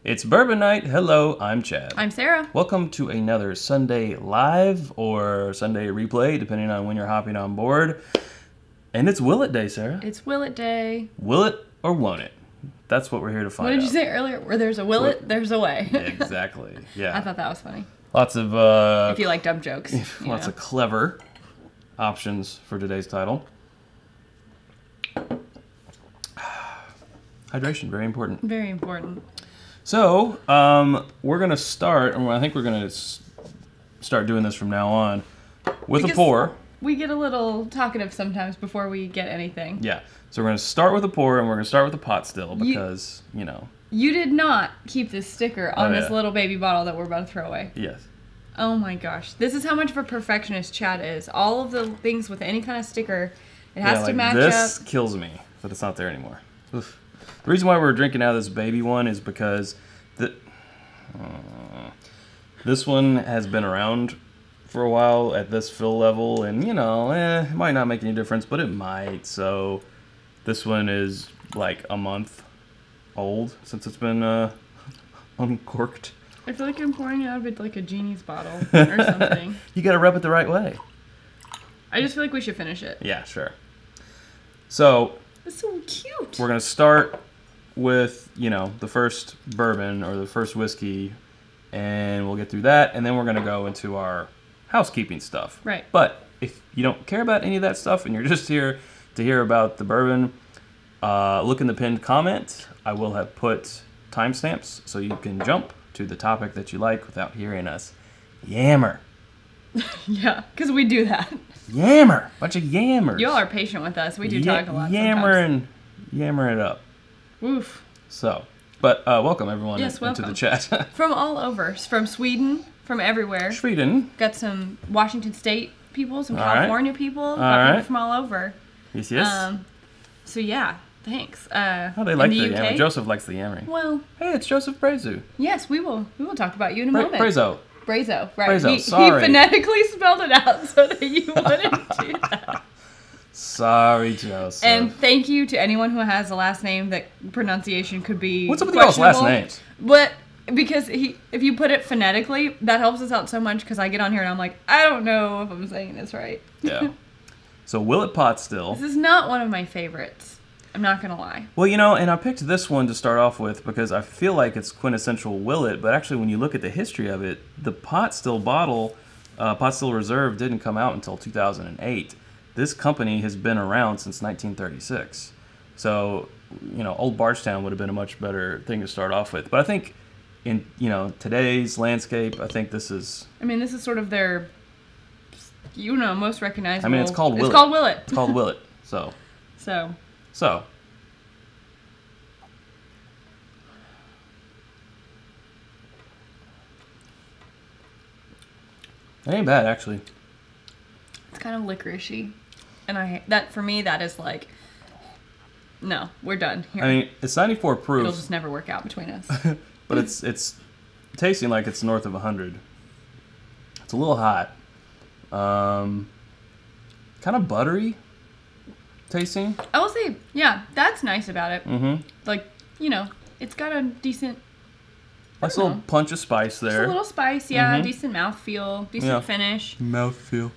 It's Bourbon Night. Hello, I'm Chad. I'm Sarah. Welcome to another Sunday Live or Sunday Replay, depending on when you're hopping on board. And it's Willett Day, Sarah. It's Willett Day. Will it or won't it? That's what we're here to find out. What did you say earlier? Where there's a Willett, there's a way. Exactly, yeah. I thought that was funny. Lots of... if you like dumb jokes. Lots of clever options for today's title. Hydration, very important. Very important. So, we're going to start, and I think we're going to start doing this from now on, with a pour. We get a little talkative sometimes before we get anything. Yeah. So we're going to start with a pour, and we're going to start with a pot still, because, you know. You did not keep this sticker on this little baby bottle that we're about to throw away. Yes. Oh my gosh. This is how much of a perfectionist Chad is. All of the things with any kind of sticker, it has to match up. This kills me that it's not there anymore. Oof. The reason why we're drinking out of this baby one is because this one has been around for a while at this fill level, and, you know, it might not make any difference, but it might. So this one is like a month old since it's been uncorked. I feel like I'm pouring it out of it like a genie's bottle or something. You gotta rub it the right way. I just feel like we should finish it. Yeah, sure. So it's so cute. We're gonna start with, you know, the first bourbon or the first whiskey, and we'll get through that, and then we're gonna go into our housekeeping stuff. Right. But if you don't care about any of that stuff and you're just here to hear about the bourbon, look in the pinned comment. I will have put timestamps so you can jump to the topic that you like without hearing us yammer. Yeah, because we do that. Yammer. Bunch of yammers. You all are patient with us. We do talk a lot Yammer it up. Oof. So, but welcome everyone into the chat. From all over. From Sweden, from everywhere. Sweden. Got some Washington State people, some California people. Got people from all over. Yes, yes. So yeah, thanks. They like the yammer. Joseph likes the yammering. Well. Hey, it's Joseph Brazu. Yes, we will talk about you in a moment. Brazo, right. Brazo, sorry. He phonetically spelled it out so that you wouldn't do that. Sorry, Joseph. And thank you to anyone who has a last name that pronunciation could be What's up with y'all's last names? But because if you put it phonetically, that helps us out so much, because I get on here and I'm like, I don't know if I'm saying this right. Yeah. So Willett Pot Still. This is not one of my favorites. I'm not going to lie. Well, you know, and I picked this one to start off with because I feel like it's quintessential Willett, but actually when you look at the history of it, the Pot Still bottle, Pot Still Reserve, didn't come out until 2008. This company has been around since 1936. So, you know, old Bardstown would have been a much better thing to start off with. But I think in, you know, today's landscape, I think this is... I mean, this is sort of their, you know, most recognizable... I mean, it's called Willett. It's called Willett. It's called Willett, so... So. It ain't bad, actually. It's kind of licoricey. And that for me, that is like, no, we're done here. I mean, it's 94 proof. It'll just never work out between us. But it's tasting like it's north of 100. It's a little hot. Kind of buttery tasting. I will say, yeah, that's nice about it. Mm-hmm. Like, you know, it's got a decent... Nice little punch of spice there. Just a little spice, yeah. Decent mouthfeel, decent finish. Mouthfeel.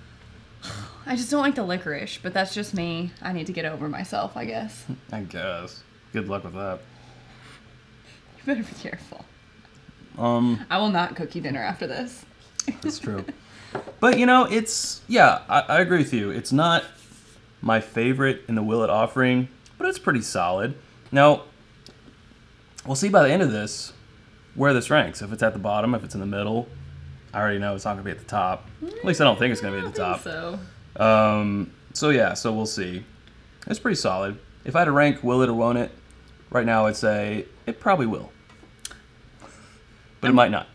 I just don't like the licorice, but that's just me. I need to get over myself, I guess. I guess. Good luck with that. You better be careful. I will not cook you dinner after this. That's true. But, you know, it's... Yeah, I agree with you. It's not my favorite in the Willett offering, but it's pretty solid. Now, we'll see by the end of this where this ranks. If it's at the bottom, if it's in the middle. I already know it's not going to be at the top. At least I don't think it's going to be at the top. So yeah, so we'll see. It's pretty solid. If I had to rank Will it or won't it, right now I'd say it probably will. But it might not.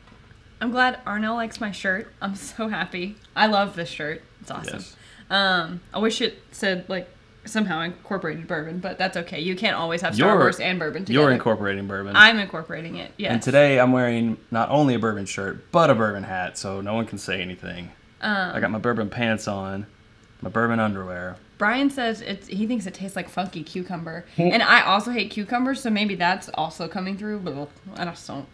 I'm glad Arnell likes my shirt. I'm so happy. I love this shirt. It's awesome. Yes. I wish it said, like, somehow incorporated bourbon, but that's okay. You can't always have Star Wars and bourbon together. You're incorporating bourbon. I'm incorporating it, yes. And today I'm wearing not only a bourbon shirt, but a bourbon hat, so no one can say anything. I got my bourbon pants on, my bourbon underwear. Brian says he thinks it tastes like funky cucumber. And I also hate cucumbers, so maybe that's also coming through, but I just don't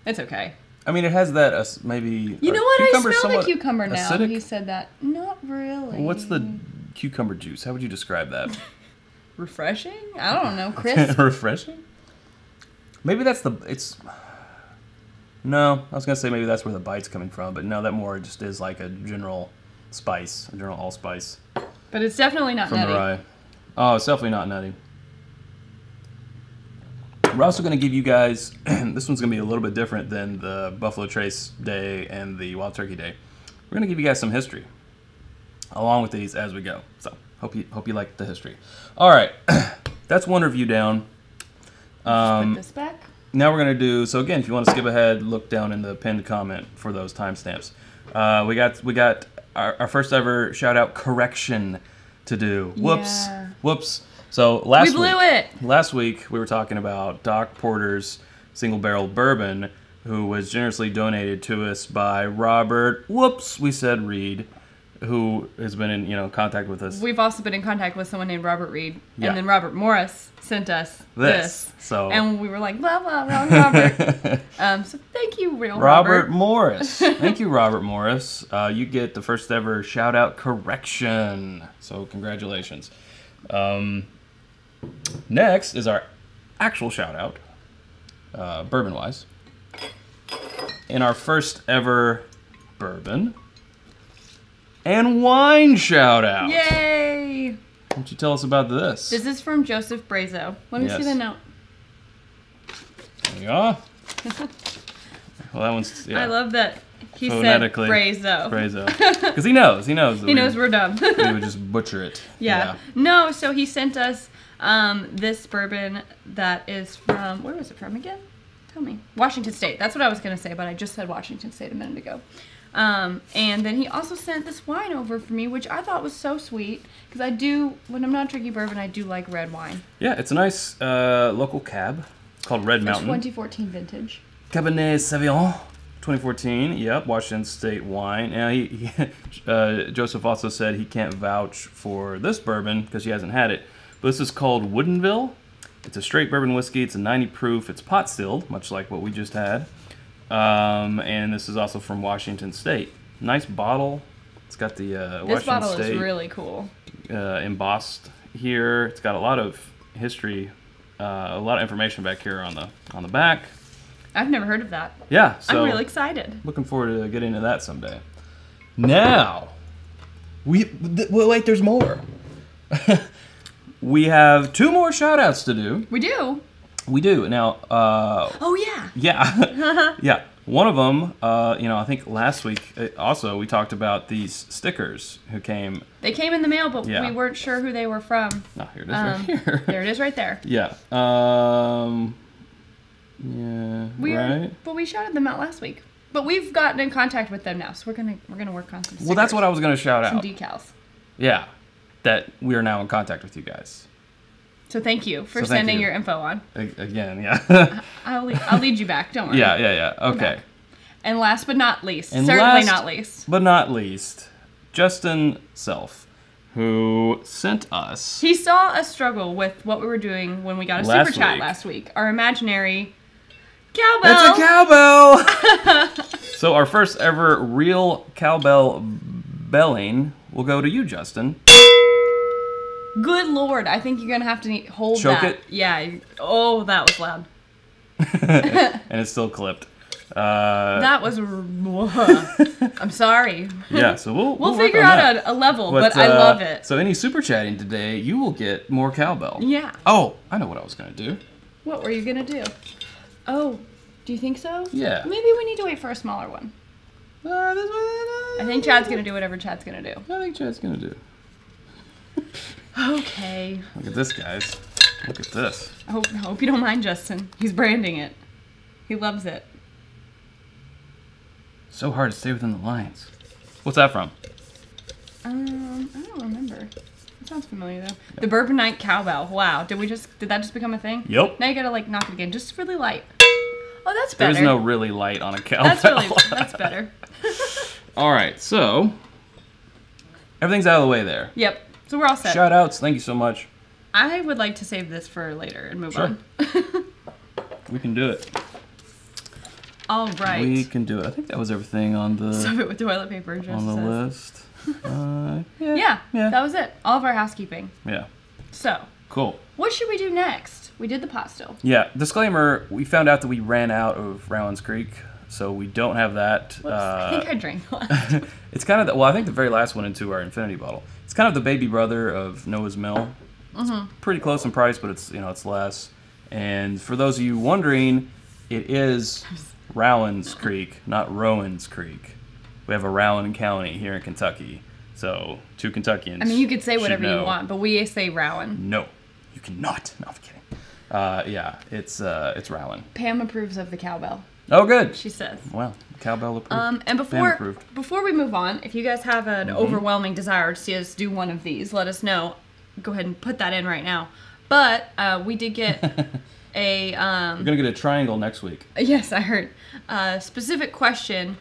It's okay. I mean, it has that maybe. You know what? I smell the somewhat cucumber now. acidic? He said that. Not really. What's the cucumber juice? How would you describe that? Refreshing? I don't know. Crisp? Refreshing? Maybe that's No, I was gonna say maybe that's where the bite's coming from, but no, that more just is like a general spice, a general allspice. But it's definitely not from nutty. the rye. Oh, it's definitely not nutty. We're also going to give you guys, this one's going to be a little bit different than the Buffalo Trace Day and the Wild Turkey Day. We're going to give you guys some history along with these as we go. So, hope you like the history. All right, that's one review down. Put this back. Now we're going to do, so again, if you want to skip ahead, look down in the pinned comment for those timestamps. We got our first ever shout out correction to do. Whoops. Yeah. Whoops. So last week we were talking about Doc Porter's single barrel bourbon, who was generously donated to us by Robert. Whoops, we said Reed, who has been in contact with us. We've also been in contact with someone named Robert Reed, Yeah. and then Robert Morris sent us this. So and we were like, blah blah, wrong Robert. So thank you, real Robert Morris. Thank you, Robert Morris. You get the first ever shout out correction. So congratulations. Next is our actual shout out, bourbon wise. In our first ever bourbon and wine shout out. Yay! Why don't you tell us about this? This is from Joseph Brazo. Let me see the note. There you are. Well, that one's, yeah. I love that he said Phonetically, Brazo. Brazo. Because he knows. He knows we're dumb. we would just butcher it. Yeah. No, so he sent us this bourbon that is from, where was it from again? Tell me. Washington State. That's what I was going to say, but I just said Washington State a minute ago. And then he also sent this wine over for me, which I thought was so sweet. Because I do, when I'm not drinking bourbon, I do like red wine. Yeah, it's a nice local cab. It's called Red Mountain. 2014 vintage. Cabernet Sauvignon, 2014. Yep, Washington State wine. Now, Joseph also said he can't vouch for this bourbon because he hasn't had it. But this is called Woodinville. It's a straight bourbon whiskey. It's a 90 proof. It's pot stilled, much like what we just had. And this is also from Washington State. Nice bottle. It's got the Washington State. This bottle is really cool. Embossed here. It's got a lot of history, a lot of information back here on the back. I've never heard of that. Yeah, so I'm really excited. Looking forward to getting into that someday. Now, wait, there's more. We have 2 more shout-outs to do. We do? We do. Now, oh, yeah. Yeah. Yeah. One of them, I think last week also we talked about these stickers who came. They came in the mail, but we weren't sure who they were from. No, here it is right here. There it is right there. Yeah. Yeah. But we shouted them out last week. But we've gotten in contact with them now, so we're gonna work on some stickers. Well, that's what I was gonna shout out. Some decals. Yeah, that we are now in contact with you guys. So thank you for sending your info on. Again, yeah. I'll lead you back. Don't worry. Yeah. Okay. And last but not least, not least, but not least, Justin Self, who sent us. He saw us struggle with what we were doing when we got a super chat last week. Our imaginary cowbell. It's a cowbell. So our first ever real cowbell belling will go to you, Justin. Good Lord, I think you're going to have to hold Choke that. it? Yeah. Oh, that was loud. And it's still clipped. That was... I'm sorry. Yeah, so we'll figure out a level, but I love it. So any super chatting today, you will get more cowbell. Yeah. Oh, I know what I was going to do. What were you going to do? Oh, do you think so? Yeah. Maybe we need to wait for a smaller one. I think Chad's going to do whatever Chad's going to do. I think Chad's going to do. Okay. Look at this, guys. Look at this. I hope you don't mind, Justin. He's branding it. He loves it. So hard to stay within the lines. What's that from? I don't remember. It sounds familiar though. The Bourbon Night Cowbell. Wow. Did that just become a thing? Yep. Now you gotta knock it again, just really light. Oh, that's better. There's no really light on a cowbell. That's better. All right, so everything's out of the way there. Yep. So we're all set. Shout outs. Thank you so much. I would like to save this for later and move on. We can do it. All right. We can do it. I think that was everything on the Stuff it with toilet paper. Just on the says. list. Yeah, that was it. All of our housekeeping. Yeah. So. Cool. What should we do next? We did the pot still. Yeah. Disclaimer: we found out that we ran out of Rowan's Creek, so we don't have that. Whoops, I think I drank the last. It's kind of the, well, I think the very last one into our infinity bottle. It's kind of the baby brother of Noah's Mill. It's pretty close in price, but it's it's less. And for those of you wondering, it is Rowan's Creek, not Rowan's Creek. We have a Rowan County here in Kentucky, so 2 Kentuckians. I mean, you could say whatever know. you want, but we say Rowan. No, you cannot. No, I'm kidding. Yeah, it's Rowan. Pam approves of the cowbell. Oh, good. She says. Well, cowbell approved. And Pam approved. before we move on, if you guys have an overwhelming desire to see us do one of these, let us know. Go ahead and put that in right now. But we did get a... We're going to get a triangle next week. Yes, I heard. Specific question,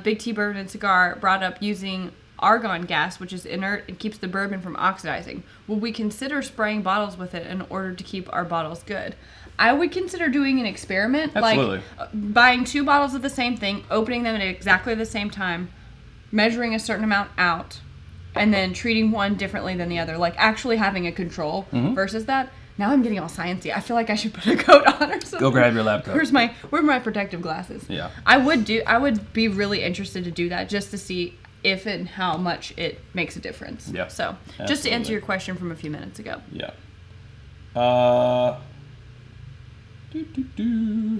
Big T Bourbon and Cigar brought up using argon gas, which is inert and keeps the bourbon from oxidizing. Will we consider spraying bottles with it in order to keep our bottles good? I would consider doing an experiment. Absolutely. Like buying 2 bottles of the same thing, opening them at exactly the same time, measuring a certain amount out, and then treating one differently than the other. Like actually having a control versus that. Now I'm getting all sciencey. I feel like I should put a coat on or something. Go grab your lab coat. Where are my protective glasses? Yeah. I would be really interested to do that just to see if and how much it makes a difference. Yeah. So, just to answer your question from a few minutes ago. Yeah.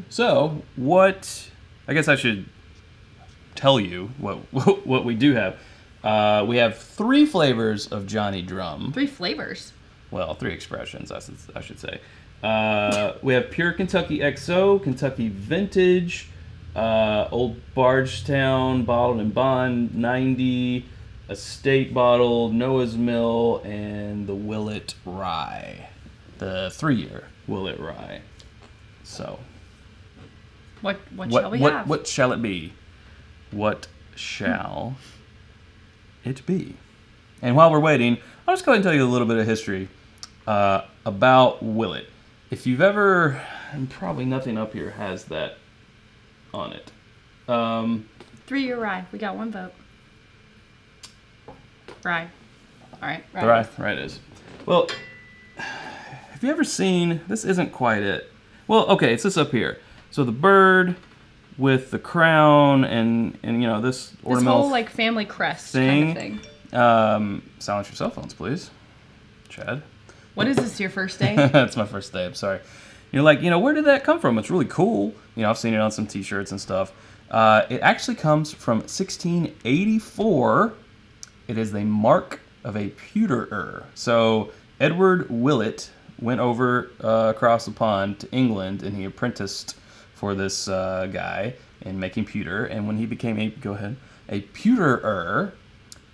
So, what... I guess I should tell you what we do have. We have 3 flavors of Johnny Drum. 3 flavors? Well, 3 expressions, I should say. We have Pure Kentucky XO, Kentucky Vintage, Old Bardstown Bottled in Bond, 90, Estate Bottled, Noah's Mill, and the Willett Rye. The 3-year Willett Rye. So... What shall we have? What shall it be? What shall it be? And while we're waiting, I'll just go ahead and tell you a little bit of history about Willett. If you've ever, and probably nothing up here has that on it. 3-year rye. We got 1 vote. Rye. All right. Rye it is. Well, have you ever seen, this isn't quite it. Well, okay, it's this up here. So the bird with the crown and this ornamental... This whole like family crest kind of thing. Silence your cell phones, please. Chad. What is this, your first day? That's my first day, I'm sorry. You're like, where did that come from? It's really cool. I've seen it on some t-shirts and stuff. It actually comes from 1684. It is the mark of a pewterer. So Edward Willett went over across the pond to England, and he apprenticed for this guy in making pewter. And when he became a pewterer,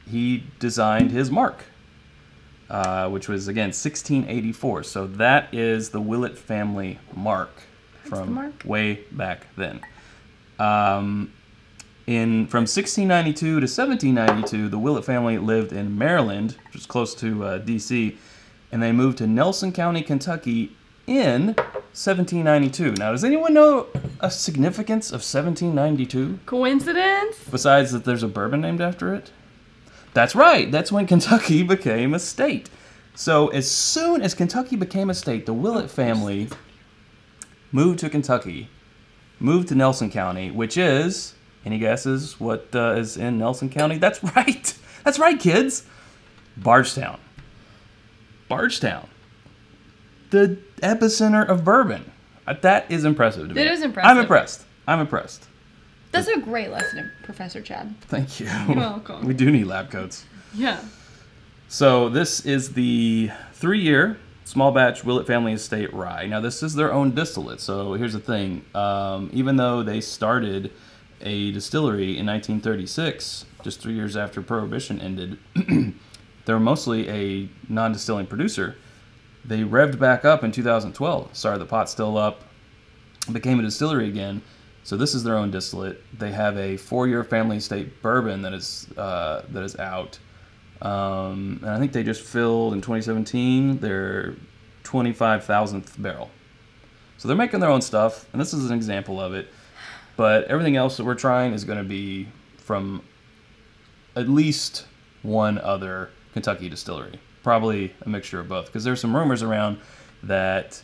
he designed his mark, which was, again, 1684. So that is the Willett family mark from way back then. From 1692 to 1792, the Willett family lived in Maryland, which is close to D.C., and they moved to Nelson County, Kentucky in 1792. Now, does anyone know a significance of 1792? Coincidence? Besides that there's a bourbon named after it? That's right. That's when Kentucky became a state. So as soon as Kentucky became a state, the Willett family moved to Kentucky, moved to Nelson County, which is, any guesses what is in Nelson County? That's right. That's right, kids. Bardstown. Bardstown. The epicenter of bourbon. That is impressive to me. It is impressive. I'm impressed. That's a great lesson, Professor Chad. Thank you. You're welcome. We do need lab coats. Yeah. So this is the 3-year small batch Willett Family Estate Rye. Now this is their own distillate. So here's the thing. Even though they started a distillery in 1936, just 3 years after Prohibition ended, they were mostly a non-distilling producer. They revved back up in 2012, started the pot still up, became a distillery again. So this is their own distillate. They have a 4-year family estate bourbon that is out. And I think they just filled in 2017 their 25,000th barrel. So they're making their own stuff, and this is an example of it. But everything else that we're trying is going to be from at least one other Kentucky distillery. Probably a mixture of both. Because there's some rumors around that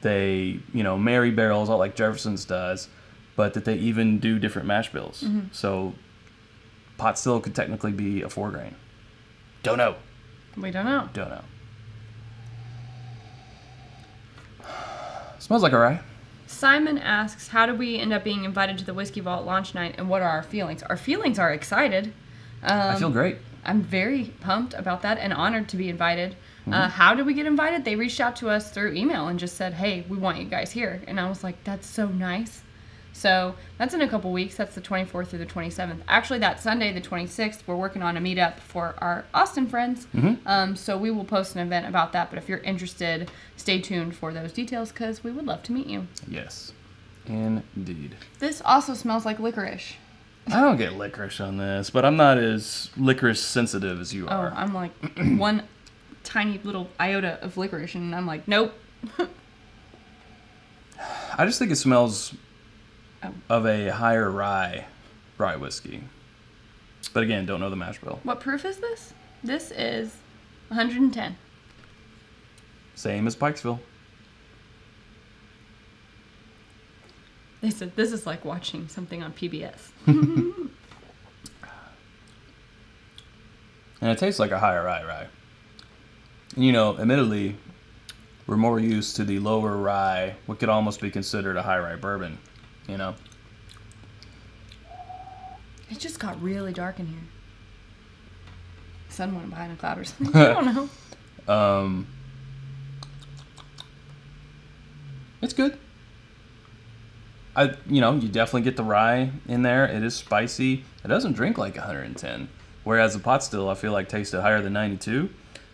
they, marry barrels out like Jefferson's does, but that they even do different mash bills. So pot still could technically be a 4-grain. Don't know. We don't know. Don't know. Smells like a rye. Simon asks, how did we end up being invited to the Whiskey Vault launch night, and what are our feelings? Our feelings are excited. I feel great. I'm very pumped about that and honored to be invited. How did we get invited? They reached out to us through email and just said, hey, we want you guys here. And I was like, that's so nice. So that's in a couple weeks. That's the 24th through the 27th. Actually, that Sunday, the 26th, we're working on a meetup for our Austin friends. So we will post an event about that. But if you're interested, stay tuned for those details because we would love to meet you. Yes, indeed. This also smells like licorice. I don't get licorice on this, but I'm not as licorice sensitive as you are. Oh, I'm like one tiny little iota of licorice, and I'm like, nope. I just think it smells of a higher rye whiskey. But again, don't know the mash bill. What proof is this? This is 110. Same as Pikesville. They said this is like watching something on PBS. And it tastes like a higher rye. And admittedly, we're more used to the lower rye, what could almost be considered a high rye bourbon, It just got really dark in here. The sun went behind a cloud or something. I don't know. It's good. You definitely get the rye in there. It is spicy. It doesn't drink like 110. Whereas the pot still, I feel like, tasted higher than 92.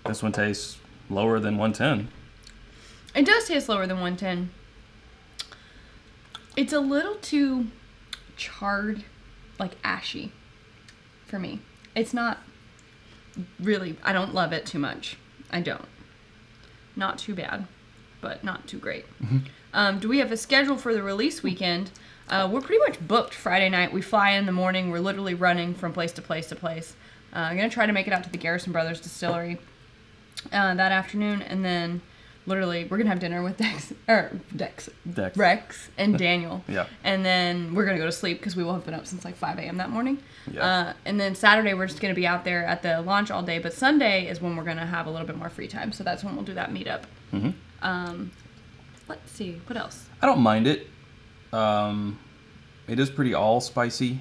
This one tastes lower than 110. It does taste lower than 110. It's a little too charred, like ashy, for me. It's not really, I don't love it too much. I don't. Not too bad, but not too great. Do we have a schedule for the release weekend? We're pretty much booked Friday night. We fly in the morning. We're literally running from place to place to place. I'm going to try to make it out to the Garrison Brothers Distillery that afternoon, and then literally we're going to have dinner with Rex and Daniel. Yeah. And then we're going to go to sleep because we will have been up since like 5 a.m. that morning. Yeah. And then Saturday we're just going to be out there at the launch all day, but Sunday is when we're going to have a little bit more free time, so that's when we'll do that meetup. Let's see, what else? I don't mind it. It is pretty all-spicy,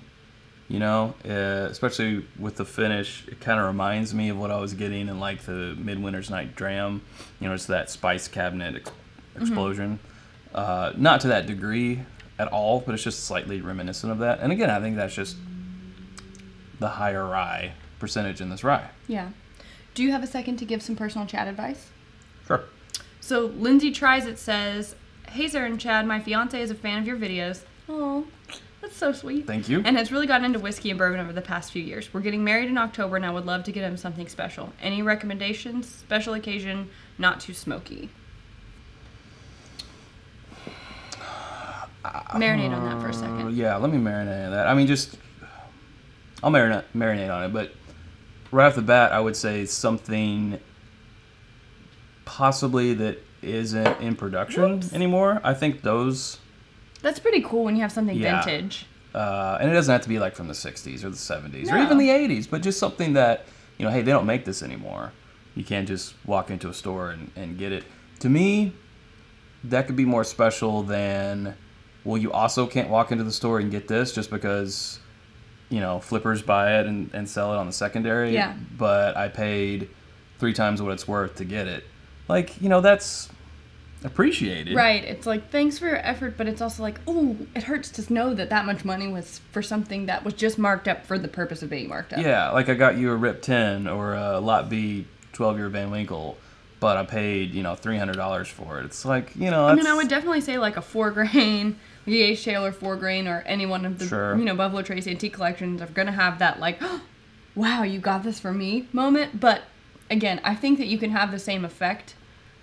especially with the finish. It kind of reminds me of what I was getting in like the Midwinter's Night Dram. It's that spice cabinet explosion. Not to that degree at all, but it's just slightly reminiscent of that. And again, I think that's just the higher rye percentage in this rye. Yeah. Do you have a second to give some personal chat advice? Sure. So Lindsay Tries It says, hey Sarah and Chad, my fiance is a fan of your videos. Oh, that's so sweet. Thank you. And has really gotten into whiskey and bourbon over the past few years. We're getting married in October and I would love to get him something special. Any recommendations? Special occasion, not too smoky. Marinate on that for a second. Yeah, let me marinate on that. I mean, I'll marinate on it, but right off the bat, I would say something possibly that isn't in production anymore. I think those... That's pretty cool when you have something vintage. And it doesn't have to be like from the 60s or the 70s or even the 80s, but just something that, hey, they don't make this anymore. You can't just walk into a store and get it. To me, that could be more special than, well, you also can't walk into the store and get this just because, flippers buy it and sell it on the secondary. Yeah. But I paid 3 times what it's worth to get it. Like, that's appreciated. Right. It's like, thanks for your effort, but it's also like, ooh, it hurts to know that much money was for something that was just marked up for the purpose of being marked up. Yeah, like I got you a Rip 10 or a Lot B 12-year Van Winkle, but I paid, $300 for it. It's like, I mean, I would definitely say like a 4-grain, V.H. Taylor 4-grain, or any one of the, Buffalo Trace antique collections are going to have that like, oh, wow, you got this for me moment. But again, I think that you can have the same effect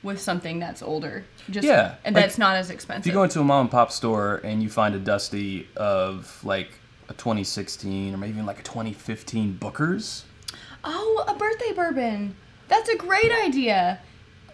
with something that's older. Just, Yeah. And like, that's not as expensive. If you go into a mom and pop store and you find a Dusty of like a 2016 or maybe even like a 2015 Booker's. Oh, a birthday bourbon. That's a great idea.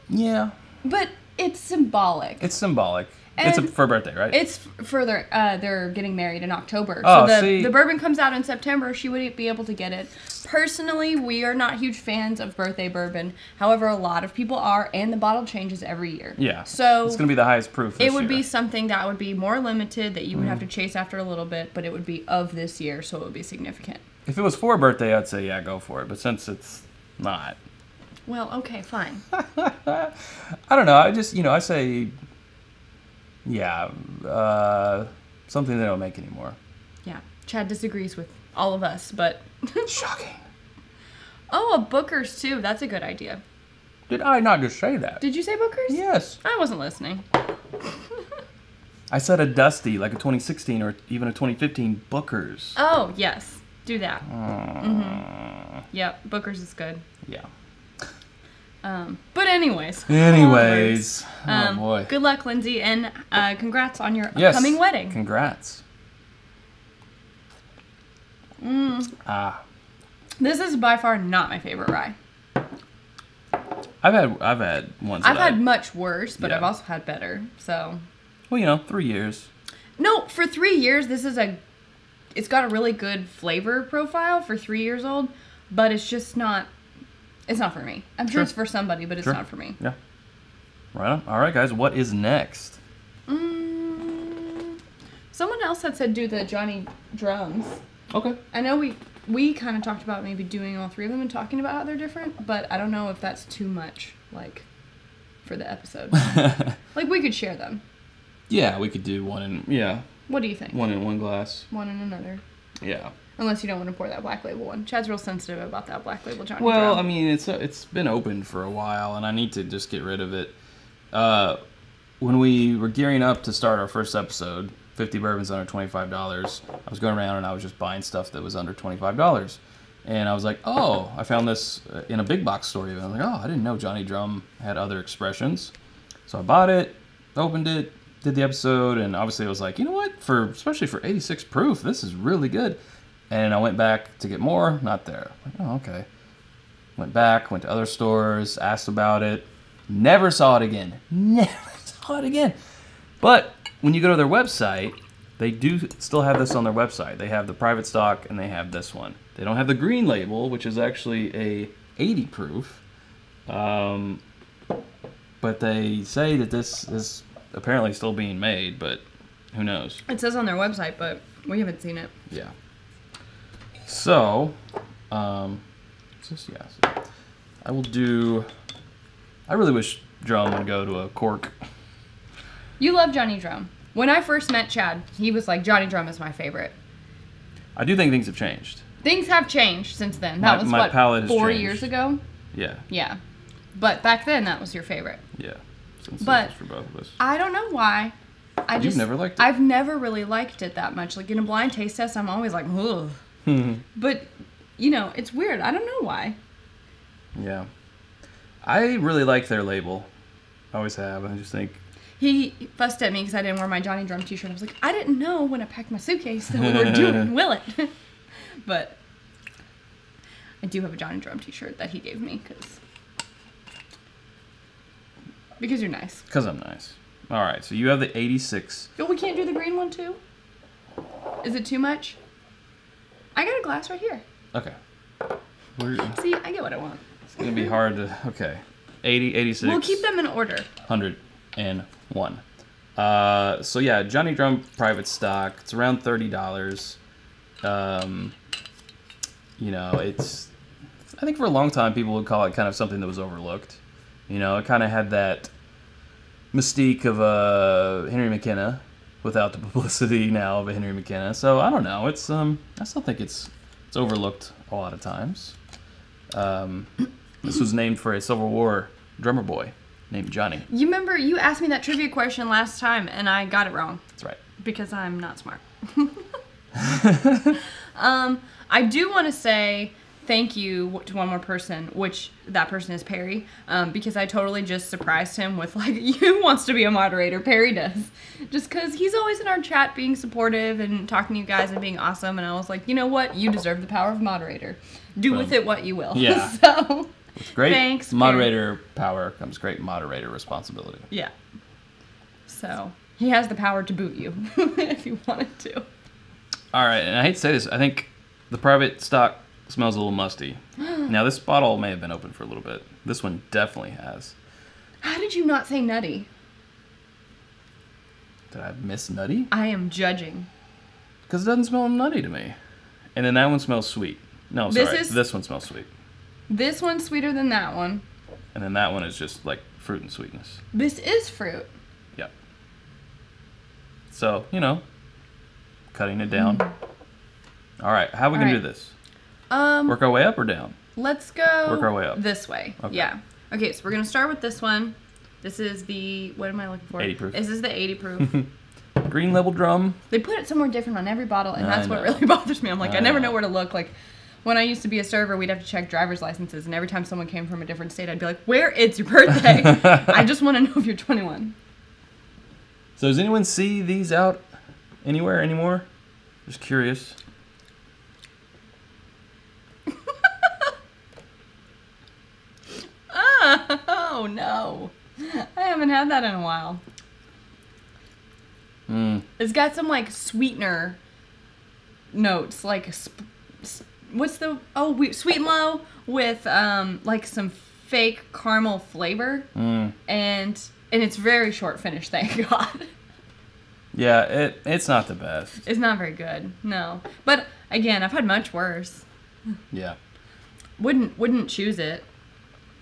Yeah. But it's symbolic. It's symbolic. And it's for a birthday, right? It's for they're getting married in October. Oh, so see. the bourbon comes out in September. She would be able to get it. Personally, we are not huge fans of birthday bourbon. However, a lot of people are, and the bottle changes every year. Yeah. So it's going to be the highest proof this it would year. be something that would be more limited that you would have to chase after a little bit, but it would be of this year, so it would be significant. If it was for a birthday, I'd say, yeah, go for it. But since it's not. Well, okay, fine. I don't know. I just, I say, yeah, something they don't make anymore. Yeah. Chad disagrees with all of us, but... Shocking. Oh, a Booker's, too. That's a good idea. Did I not just say that? Did you say Booker's? Yes. I wasn't listening. I said a Dusty, like a 2016 or even a 2015 Booker's. Oh, yes. Do that. Yep, Booker's is good. Yeah. But anyways. Oh boy. Good luck, Lindsay, and congrats on your upcoming wedding. Congrats. This is by far not my favorite rye. I've had ones. I've had much worse, but Yeah. I've also had better. So. Well, 3 years. No, for 3 years, it's got a really good flavor profile for 3 years old, but it's just not. It's not for me. I'm sure it's for somebody, but it's not for me. Yeah. Right on. All right, guys. What is next? Someone else had said do the Johnny drums. Okay. I know we kind of talked about maybe doing all three of them and talking about how they're different, but I don't know if that's too much, like, for the episode. Like, we could share them. Yeah, we could do one in, What do you think? one in one glass. One in another. Yeah. Unless you don't want to pour that Black Label one. Chad's real sensitive about that Black Label Johnny Well, drum. I mean, it's been open for a while, and I need to just get rid of it. When we were gearing up to start our first episode, 50 bourbons under $25, I was going around and I was just buying stuff that was under $25. And I was like, oh, I found this in a big box store. And I was like, oh, I didn't know Johnny Drum had other expressions. So I bought it, opened it, did the episode, and obviously I was like, you know what? Especially for 86 proof, this is really good. And I went back to get more, not there. Like, oh, okay. Went back, went to other stores, asked about it. Never saw it again. Never saw it again. But when you go to their website, they do still have this on their website. They have the private stock and they have this one. They don't have the green label, which is actually a 80 proof. But they say that this is apparently still being made, but who knows? It says on their website, but we haven't seen it. Yeah. So, I will do. I really wish Drum would go to a cork. You love Johnny Drum. When I first met Chad, he was like, Johnny Drum is my favorite. I do think things have changed. Things have changed since then. That was, my palate has 4 changed. years ago? Yeah. Yeah. But back then, that was your favorite. Yeah. Since But for both of us. I don't know why. You've never liked it? I've never really liked it that much. Like, in a blind taste test, I'm always like, ugh. But, it's weird. I don't know why. Yeah. I really like their label. I always have. I just think... He fussed at me because I didn't wear my Johnny Drum t-shirt. I was like, I didn't know when I packed my suitcase that we were doing Willett. But I do have a Johnny Drum t-shirt that he gave me because you're nice. Because I'm nice. All right, so you have the 86. Oh, we can't do the green one too? Is it too much? I got a glass right here. Okay. See, I get what I want. It's going to be hard to... Okay. 80, 86. We'll keep them in order. 101. So yeah, Johnny Drum private stock. It's around $30. It's... I think for a long time people would call it kind of something that was overlooked. It kind of had that mystique of a Henry McKenna without the publicity now of a Henry McKenna. So I don't know. It's I still think it's overlooked a lot of times. This was named for a Civil War drummer boy named Johnny. You remember you asked me that trivia question last time and I got it wrong. That's right. Because I'm not smart. I do want to say thank you to one more person, which that person is Perry, because I totally just surprised him with like, who wants to be a moderator? Perry does. Just because he's always in our chat being supportive and talking to you guys and being awesome. And I was like, you know what? You deserve the power of moderator. Do with it what you will. Yeah. So, it's great thanks, moderator power comes great moderator responsibility. Yeah. So, he has the power to boot you if you wanted to. All right, and I hate to say this, I think the private stock smells a little musty. Now, this bottle may have been open for a little bit. This one definitely has. How did you not say nutty? Did I miss nutty? I am judging. Because it doesn't smell nutty to me. And then that one smells sweet. No, sorry. This one smells sweet. This one's sweeter than that one. And then that one is just like fruit and sweetness. This is fruit. Yep. So, you know, cutting it down. All right, how are we going to do this? Work our way up or down? Let's go work our way up. This way. Okay. Yeah. Okay, so we're going to start with this one. This is the, what am I looking for? 80 proof. This is the 80 proof. Green label drum. They put it somewhere different on every bottle, and that's what really bothers me. I'm like, I never know where to look. Like, when I used to be a server, we'd have to check driver's licenses, and every time someone came from a different state, I'd be like, where is your birthday? I just want to know if you're 21. So does anyone see these out anywhere anymore? Just curious. Oh, no. I haven't had that in a while. It's got some, like, sweetener notes. Like, what's the... Oh, Sweet and Low with, like, some fake caramel flavor. And it's very short finish, thank God. Yeah, it's not the best. It's not very good, no. But, again, I've had much worse. Yeah. Wouldn't choose it.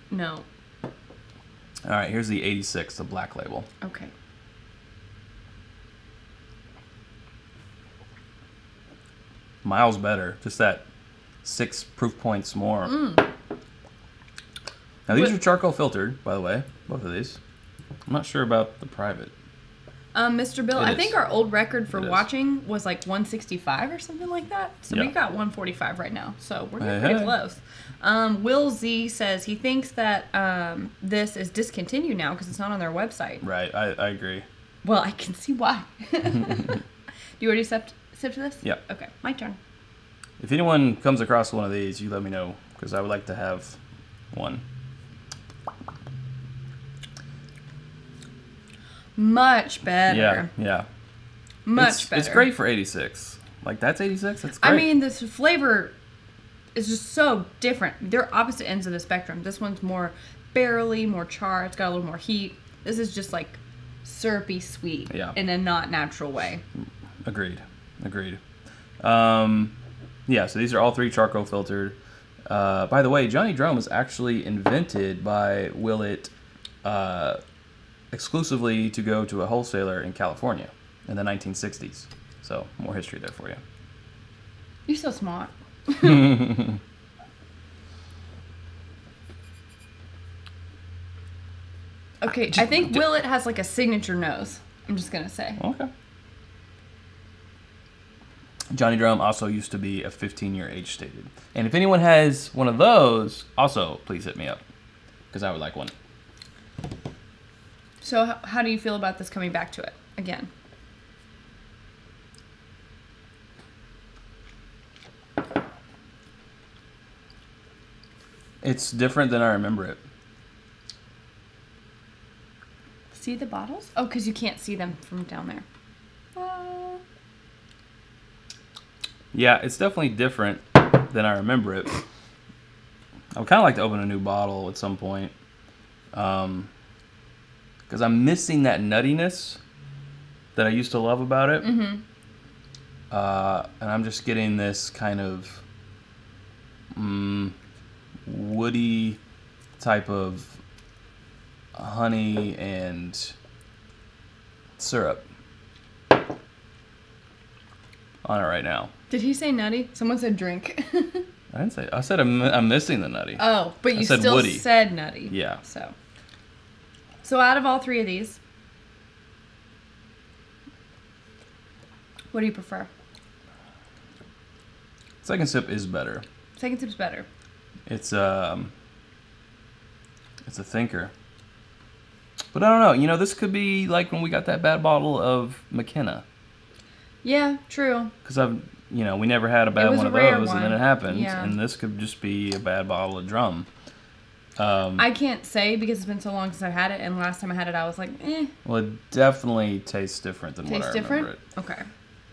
No. All right, here's the 86, the black label. Okay. Miles better. Just that 6 proof points more. Now, these are charcoal filtered, by the way, both of these. I'm not sure about the private. Mr. Bill, I think our old record for watching was like 165 or something like that. So we got 145 right now. So we're getting pretty close. Will Z says he thinks that this is discontinued now because it's not on their website. Right, I agree. Well, I can see why. Do you already sip to this? Yeah. Okay, my turn. If anyone comes across one of these, you let me know because I would like to have one. Much better. Yeah. Much better. It's great for 86. Like, that's 86? That's great. I mean, this flavor is just so different. They're opposite ends of the spectrum. This one's more barrely, more char. It's got a little more heat. This is just, like, syrupy sweet in a not natural way. Agreed. Yeah, so these are all 3 charcoal filtered. By the way, Johnny Drum was actually invented by Willett exclusively to go to a wholesaler in California in the 1960s. So, more history there for you. You're so smart. Okay, I think Willett has like a signature nose. I'm just going to say. Okay. Johnny Drum also used to be a 15-year age stated. And if anyone has one of those, also please hit me up because I would like one. So how do you feel about this coming back to it again? It's different than I remember it. See the bottles? Oh, because you can't see them from down there. Yeah, it's definitely different than I remember it. I would kind of like to open a new bottle at some point. Because I'm missing that nuttiness that I used to love about it. And I'm just getting this kind of woody type of honey and syrup on it right now. Did he say nutty? Someone said drink. I didn't say. I said I'm missing the nutty. Oh, but you still woody. Said nutty. Yeah. So out of all 3 of these, what do you prefer? Second sip is better. Second sip's better. It's a thinker. But I don't know. You know, this could be like when we got that bad bottle of McKenna. Yeah, true. Because we never had a bad one of those, and then it happened. Yeah. And this could just be a bad bottle of drum. I can't say because it's been so long since I've had it, and last time I had it, I was like, eh. Well, it definitely tastes different than what I remember it. Okay.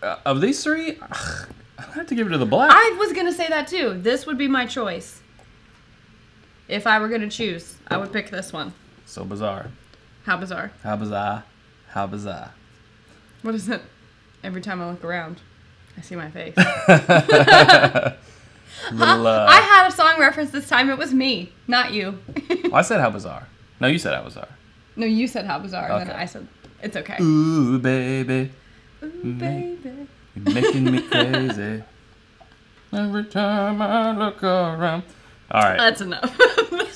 Of these three, I have to give it to the black. I was gonna say that too. This would be my choice. If I were gonna choose, I would pick this one. So bizarre. How bizarre. How bizarre. How bizarre. What is it? Every time I look around, I see my face. I had a song reference this time. It was me, not you. Well, I said how bizarre. No, you said how bizarre. No, you said how bizarre, and Okay. then I said it's okay. Ooh, baby. Ooh, baby. You're making me crazy. Every time I look around. All right. That's enough.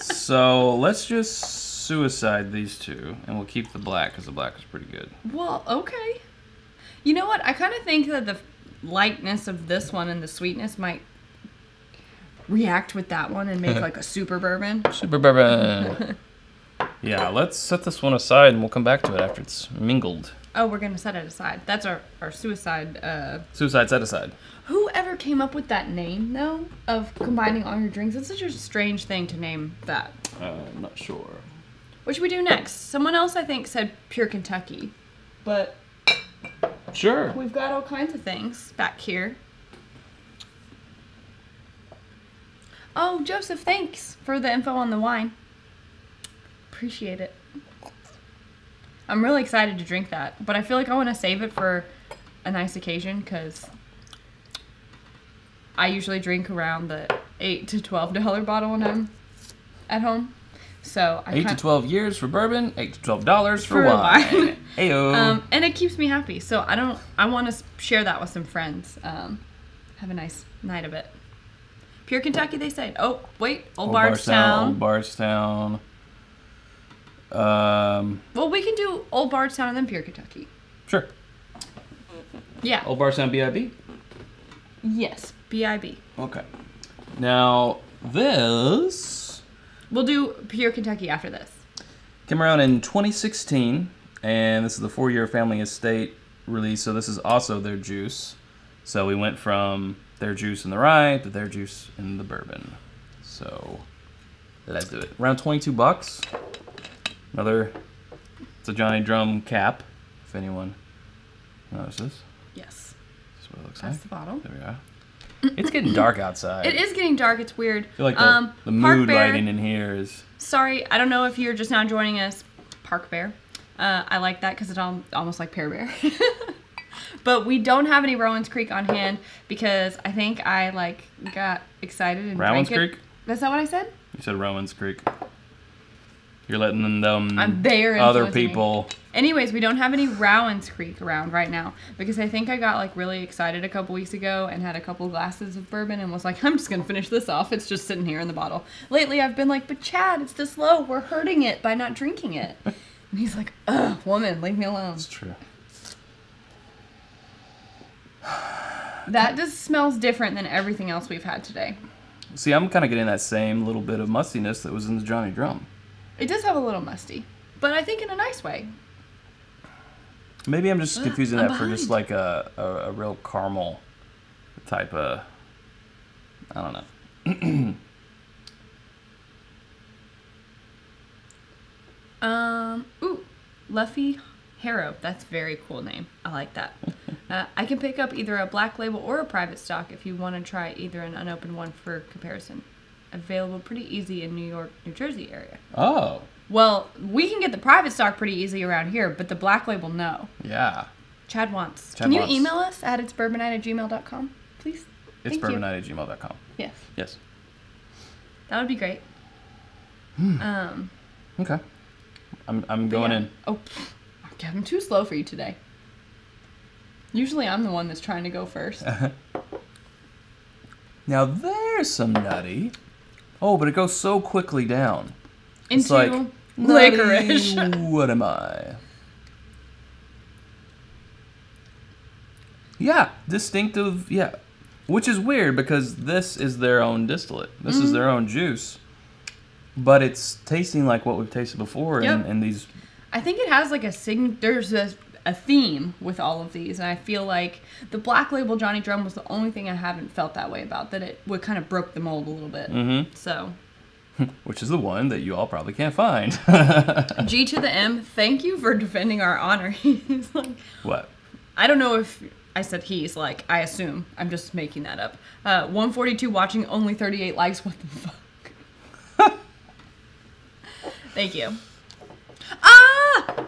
So let's just suicide these two, and we'll keep the black because the black is pretty good. Well, okay. You know what? I kind of think that the lightness of this one and the sweetness might react with that one and make like a super bourbon. Super bourbon. Yeah, let's set this one aside, and we'll come back to it after it's mingled. Oh, we're going to set it aside. That's our suicide. Suicide set aside. Whoever came up with that name, though, of combining all your drinks, it's such a strange thing to name that. I'm not sure. What should we do next? Someone else, I think, said Pure Kentucky. But Sure. we've got all kinds of things back here. Oh, Joseph, thanks for the info on the wine. Appreciate it. I'm really excited to drink that, but I feel like I want to save it for a nice occasion because I usually drink around the $8 to $12 bottle when I'm at home. So 8 to 12 years for bourbon, $8 to $12 for wine. Ayo. And it keeps me happy. So I want to share that with some friends. Have a nice night of it. Pure Kentucky, they say. Oh, wait. Old Bardstown. Old Bardstown. Well, we can do Old Bardstown and then Pure Kentucky. Sure. Yeah. Old Bardstown BIB? Yes. BIB. Okay. Now, this We'll do Pure Kentucky after this. came around in 2016, and this is the 4-year family estate release, so this is also their juice. So we went from their juice in the rye to their juice in the bourbon. So let's do it. Around $22. It's a Johnny Drum cap, if anyone notices. Yes. That's what it looks That's like. the bottle. There we are. It's getting dark outside. It is getting dark. It's weird. I feel like the Park mood Bear, lighting in here is... Sorry, I don't know if you're just now joining us. Park Bear. I like that because it's almost like Pear Bear. But we don't have any Rowan's Creek on hand because I think I got excited and Rowan's drank it. Creek? Is that what I said? You said Rowan's Creek. You're letting them They're other influencing people... me. Anyways, we don't have any Rowan's Creek around right now because I think I got really excited a couple weeks ago and had a couple glasses of bourbon and was like, I'm just going to finish this off. It's just sitting here in the bottle. Lately, I've been like, but Chad, it's this low. We're hurting it by not drinking it. And he's like, ugh, woman, leave me alone. That's true. That just smells different than everything else we've had today. See, I'm kind of getting that same little bit of mustiness that was in the Johnny Drum. It does have a little musty, but I think in a nice way. Maybe I'm just confusing I'm that for just behind. like a real caramel type of... I don't know. Ooh, Luffy Harrow. That's a very cool name. I like that. I can pick up either a black label or a private stock if you want to try either an unopened one for comparison. Available pretty easy in New York, New Jersey area. Oh. Well, we can get the private stock pretty easy around here, but the black label, no. Yeah. Chad wants. Chad Can you wants. email us at itsbourbonnight@gmail.com, please? It's Thank you. bourbonnight@gmail.com. Yes. Yes. That would be great. Okay. I'm going in. Oh, okay, I'm too slow for you today. Usually I'm the one that's trying to go first. Now there's some nutty. Oh, but it goes so quickly down. It's Into like licorice. nutty, what am I? Yeah, distinctive. Yeah, Which is weird because this is their own distillate. This is their own juice. But it's tasting like what we've tasted before in these. I think it has like there's a theme with all of these. And I feel like the Black Label Johnny Drum was the only thing I haven't felt that way about. That it would kind of broke the mold a little bit. Mm-hmm. So. Which is the one that you all probably can't find. G to the M, thank you for defending our honor. He's like. What? I don't know if I said he's, like, I assume. I'm just making that up. 142 watching, only 38 likes. What the fuck? Thank you. Ah!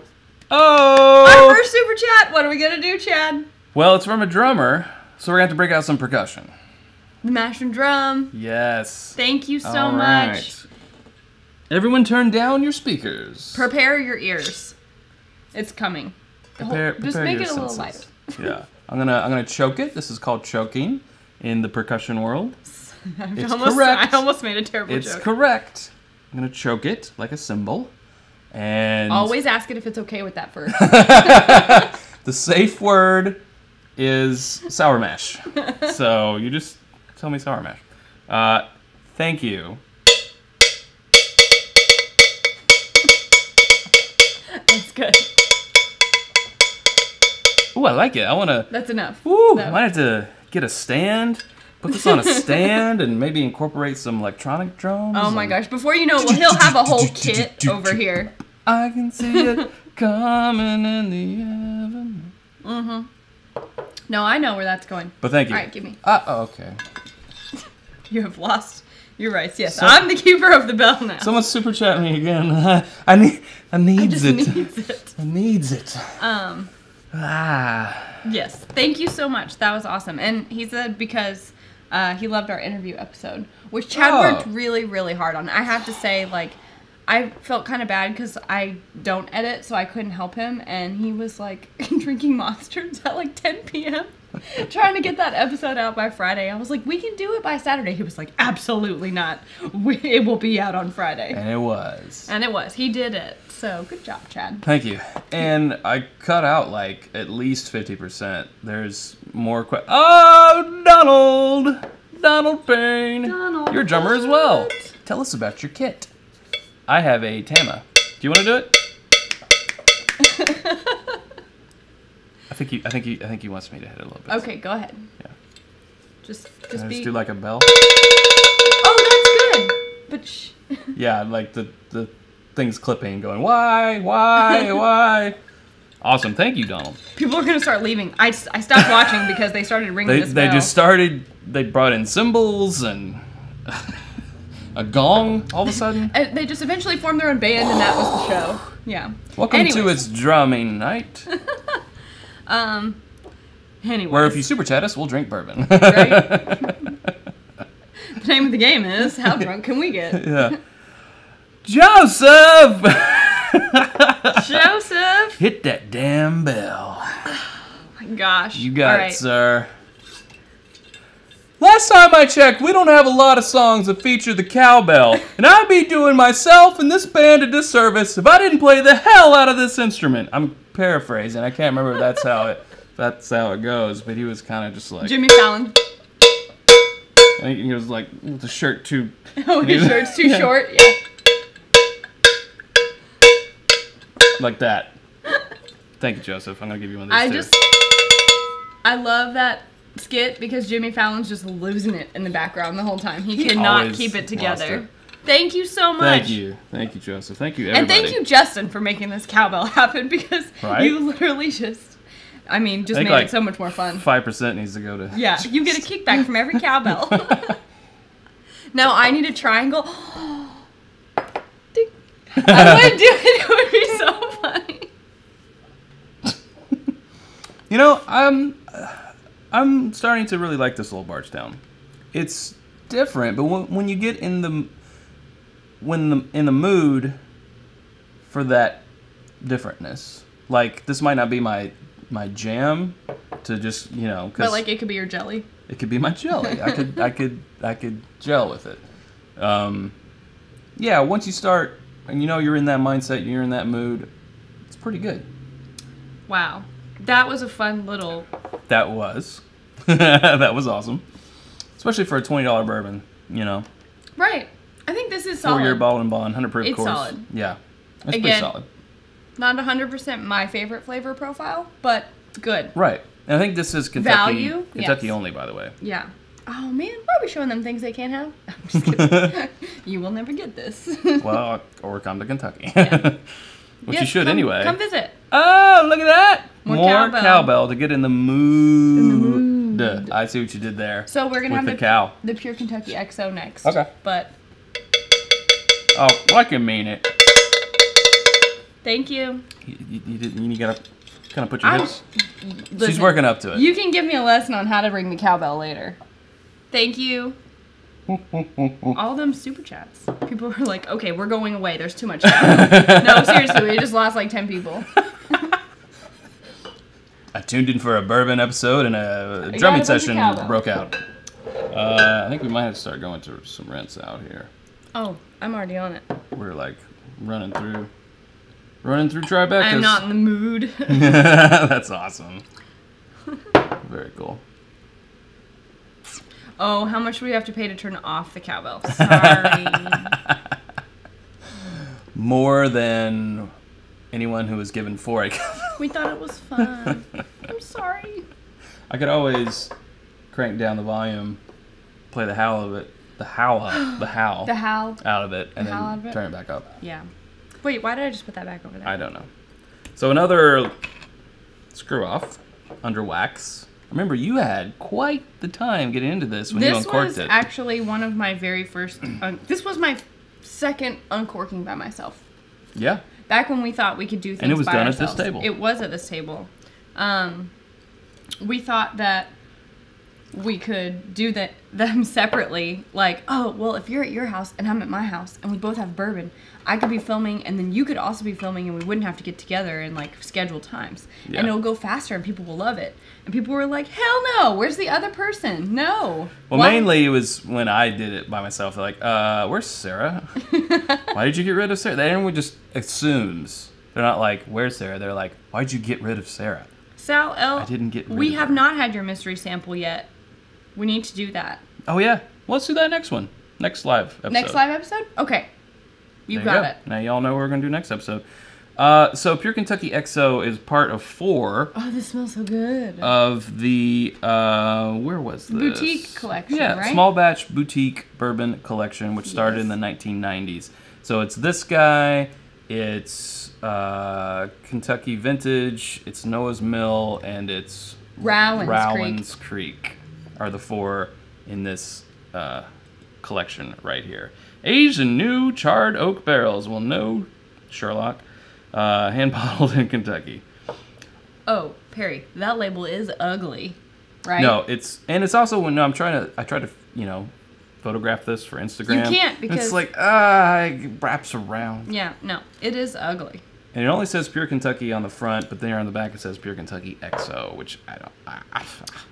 Oh! Our first super chat. What are we going to do, Chad? Well, it's from a drummer, so we're going to have to break out some percussion. The mash and drum. Yes. Thank you so all much. Right. Everyone turn down your speakers. Prepare your ears. It's coming. Prepare just make it a senses. little lighter. Yeah. I'm gonna choke it. This is called choking in the percussion world. It's correct. I almost made a terrible joke. It's correct. I'm gonna choke it like a cymbal. And always ask it if it's okay with that first. The safe word is sour mash. So you just tell me sour mash. Thank you. That's good. Ooh, I like it. I want to... That's enough. Ooh, No. I might have to get a stand, put this on a stand, and maybe incorporate some electronic drums. Oh my gosh. Before you know it, he'll have a whole kit over here. I can see it coming in the avenue. Mm-hmm. No, I know where that's going. But thank you. All right, give me. Okay. You have lost your rights. Yes, I'm the keeper of the bell now. Someone super chat me again. I needs it. Needs it. I needs it. Yes. Thank you so much. That was awesome. And he said because he loved our interview episode, which Chad worked really, really hard on. I have to say, like, I felt kind of bad because I don't edit, so I couldn't help him. And he was, like, drinking Monsters at, like, 10 p.m. trying to get that episode out by Friday. I was like, we can do it by Saturday. He was like, absolutely not. It will be out on Friday. And it was. And it was. He did it. So, good job, Chad. Thank you. And I cut out, like, at least 50%. There's more Oh, Donald! Donald Payne! Donald, you're a drummer as well. Tell us about your kit. I have a Tama. Do you want to do it? I think he wants me to hit it a little bit. Okay, go ahead. Yeah. Just Can I be. just do like a bell? Oh, that's good. But shh. Yeah, like the thing's clipping, going why? Awesome, thank you, Donald. People are gonna start leaving. I stopped watching because they started ringing this bell. They just started. They brought in cymbals and a gong all of a sudden. And they just eventually formed their own band, and that was the show. Yeah. Welcome to It's Drumming Night. Anyway. Where if you super chat us, we'll drink bourbon. Right? The name of the game is How Drunk Can We Get? Yeah. Joseph! Joseph! Hit that damn bell. Oh my gosh. You got it, sir. Last time I checked, we don't have a lot of songs that feature the cowbell, and I'd be doing myself and this band a disservice if I didn't play the hell out of this instrument. I'm paraphrasing. I can't remember if that's how it goes, but he was kind of just like... Jimmy Fallon. I think he was like, the shirt too... Oh, his shirt's too short? Yeah. Like that. Thank you, Joseph. I'm going to give you one of these, I love that skit because Jimmy Fallon's just losing it in the background the whole time. He cannot keep it together. Thank you so much. Thank you. Thank you, Joseph. Thank you, everybody. And thank you, Justin, for making this cowbell happen because you literally just made it so much more fun. 5% needs to go to... Yeah, you get a kickback from every cowbell. Now I need a triangle. I would do it. It would be so funny. You know, I'm starting to really like this little Bardstown. It's different, but when you get in the mood for that differentness, like this might not be my jam to just, you know, but like it could be your jelly. It could be my jelly. I could gel with it. Yeah, once you start and you know you're in that mindset, you're in that mood, it's pretty good. Wow. That was a fun little... That was. That was awesome. especially for a $20 bourbon. You know. Right. I think this is solid. 4-year bottled in bond, 100 proof. It's course. solid. Yeah, it's Again, pretty solid. Not 100% my favorite flavor profile, but good. Right. And I think this is Kentucky. Value? Kentucky Yes. only, by the way. Yeah. Oh man, why are we showing them things they can't have? I'm just kidding. You will never get this. Well, or come to Kentucky. Yeah. Which Yes, you should come, anyway. Come visit. Oh, look at that! More cowbell. to get in the mood. In the mood. I see what you did there. So we're gonna with have the cow. the Pure Kentucky XO next. Okay. But Oh, I can mean it. thank you. You gotta kind of put your hips. She's Listen, working up to it. You can give me a lesson on how to ring the cowbell later. Thank you. All them super chats. People were like, okay, we're going away. There's too much cowbell. No, seriously, we just lost like 10 people. I tuned in for a bourbon episode and a got drumming a bunch of session cowbell. broke out. I think we might have to start going to some rents out here. Oh, I'm already on it. We're like running through Tribeca. I'm not in the mood. That's awesome. Very cool. Oh, how much do we have to pay to turn off the cowbell? Sorry. More than anyone who was given for a cowbell. We thought it was fun. I'm sorry. I could always crank down the volume, play the howl of it, the howl out of it, and then turn it back up. Yeah. Wait, why did I just put that back over there? I don't know. So another screw off under wax. Remember, you had quite the time getting into this when you uncorked it. This was actually one of my very first... this was my second uncorking by myself. Yeah. Back when we thought we could do things by And it was done ourselves. at this table. It was at this table. We thought that we could do them separately. Like, oh, well, if you're at your house and I'm at my house and we both have bourbon, I could be filming and then you could also be filming and we wouldn't have to get together and like schedule times. Yeah. And it'll go faster and people will love it. And people were like, hell no, where's the other person? No. Well, Why? mainly it was when I did it by myself. They're like, where's Sarah? Why did you get rid of Sarah? Everyone just assumes. They're not like, where's Sarah? They're like, why'd you get rid of Sarah? Sal L. I didn't get rid We of have her. not had your mystery sample yet. We need to do that. Oh, yeah. Well, let's do that next one. Next live episode. Next live episode? Okay. You There got go. it. Now y'all know what we're going to do next episode. So Pure Kentucky XO is part of 4 Oh, this smells so good. of the, where was this? Boutique collection, Yeah, right? small batch boutique bourbon collection, which started in the 1990s. So it's this guy, it's Kentucky Vintage, it's Noah's Mill, and it's Rowan's Creek are the 4 in this collection right here. Aged in new charred oak barrels. Well, no, Sherlock. Hand bottled in Kentucky. Oh, Perry, that label is ugly, right? No, it's also when I tried to photograph this for Instagram. You can't because it's like it wraps around. Yeah, no, it is ugly. And it only says Pure Kentucky on the front, but there on the back it says Pure Kentucky XO, which I don't.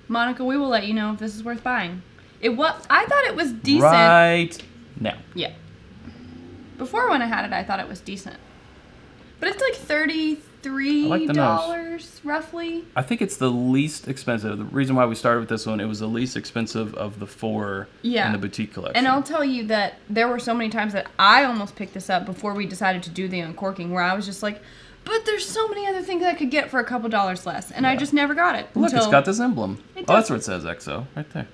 Monica, we will let you know if this is worth buying. I thought it was decent. Right now. Yeah. Before when I had it, I thought it was decent. But it's like $33 roughly. I think it's the least expensive. The reason why we started with this one, it was the least expensive of the 4 in the boutique collection. And I'll tell you that there were so many times that I almost picked this up before we decided to do the uncorking, where I was just like, but there's so many other things I could get for a couple dollars less. And I just never got it. Look, it's got this emblem. Oh, that's where it says XO, right there.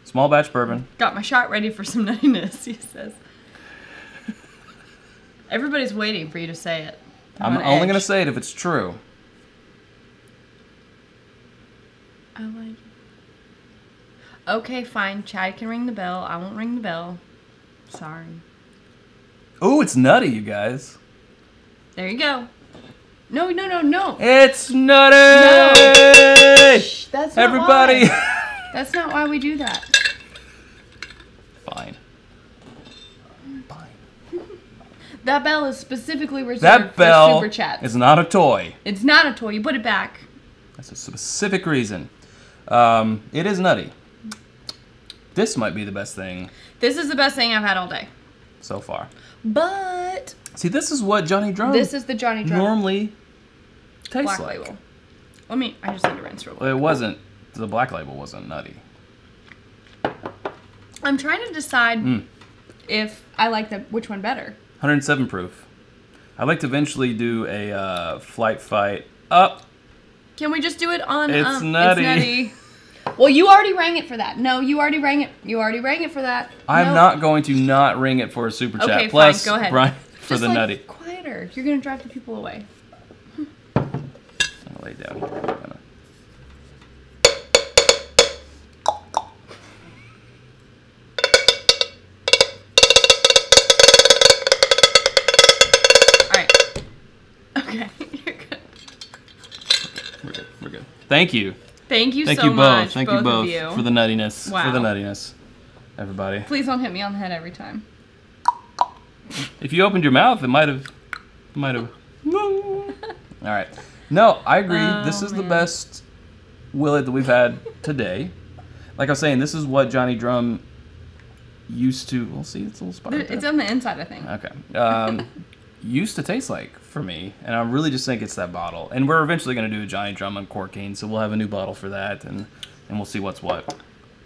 Small batch bourbon. Got my shot ready for some nuttiness, he says. Everybody's waiting for you to say it. I'm only going to say it if it's true. I like it. Okay, fine. Chad can ring the bell. I won't ring the bell. Sorry. Ooh, it's nutty, you guys. There you go. No. It's nutty! No. Shh, that's not Everybody! why. That's not why we do that. Fine. That bell is specifically reserved That for bell super chats. is not a toy. It's not a toy. You put it back. That's a specific reason. It is nutty. This might be the best thing This is the best thing I've had all day. so far. But See, this is what Johnny Drum this is the Johnny Drum normally tastes Black like. Label. I just need to rinse real quick. Well, it wasn't. The Black Label wasn't nutty. I'm trying to decide if I like which one better. 107 proof. I'd like to eventually do a flight fight up. Can we just do it on... It's nutty. It's nutty. Well, you already rang it for that. No, you already rang it. You already rang it for that. I'm not going to not ring it for a super chat. Okay, Plus, fine. Go ahead. Brian for just the like, nutty. Quieter. You're going to drive the people away. I'll lay down here. Okay, you're good. We're good. Thank you. Thank you Thank so you both. much. Thank you both of you. for the nuttiness. Wow. For the nuttiness, everybody. Please don't hit me on the head every time. If you opened your mouth, it might have. All right. No, I agree. This is the best Willett that we've had today. Like I was saying, this is what Johnny Drum used to. We'll see. It's a little spot. It's on the inside, I think. Okay. Used to taste like for me, and I really just think it's that bottle. And we're eventually going to do a Johnny Drum uncorking, so we'll have a new bottle for that, and we'll see what's what.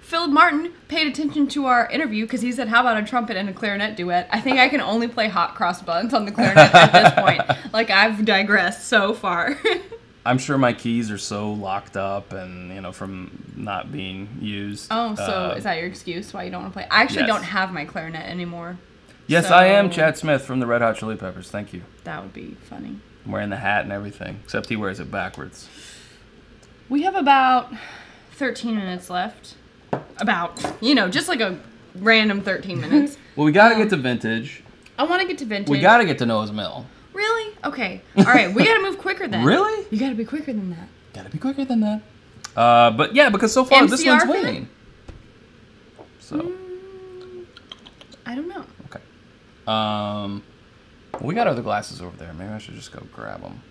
Philip Martin paid attention to our interview because he said, how about a trumpet and a clarinet duet? I think I can only play hot cross buns on the clarinet at this point. Like, I've digressed so far. I'm sure my keys are so locked up and, from not being used. Oh, so is that your excuse why you don't want to play? I actually don't have my clarinet anymore. Yes, so I am Chad Smith from the Red Hot Chili Peppers. Thank you. That would be funny. I'm wearing the hat and everything, except he wears it backwards. We have about 13 minutes left. Just like a random 13 minutes. Well, we got to get to vintage. I want to get to vintage. We got to get to Noah's Mill. Really? Okay. All right. We got to move quicker then. Really? You got to be quicker than that. Got to be quicker than that. But yeah, because so far MCR this one's fan? winning. So. I don't know. Okay. Well, we got other glasses over there. Maybe I should just go grab them.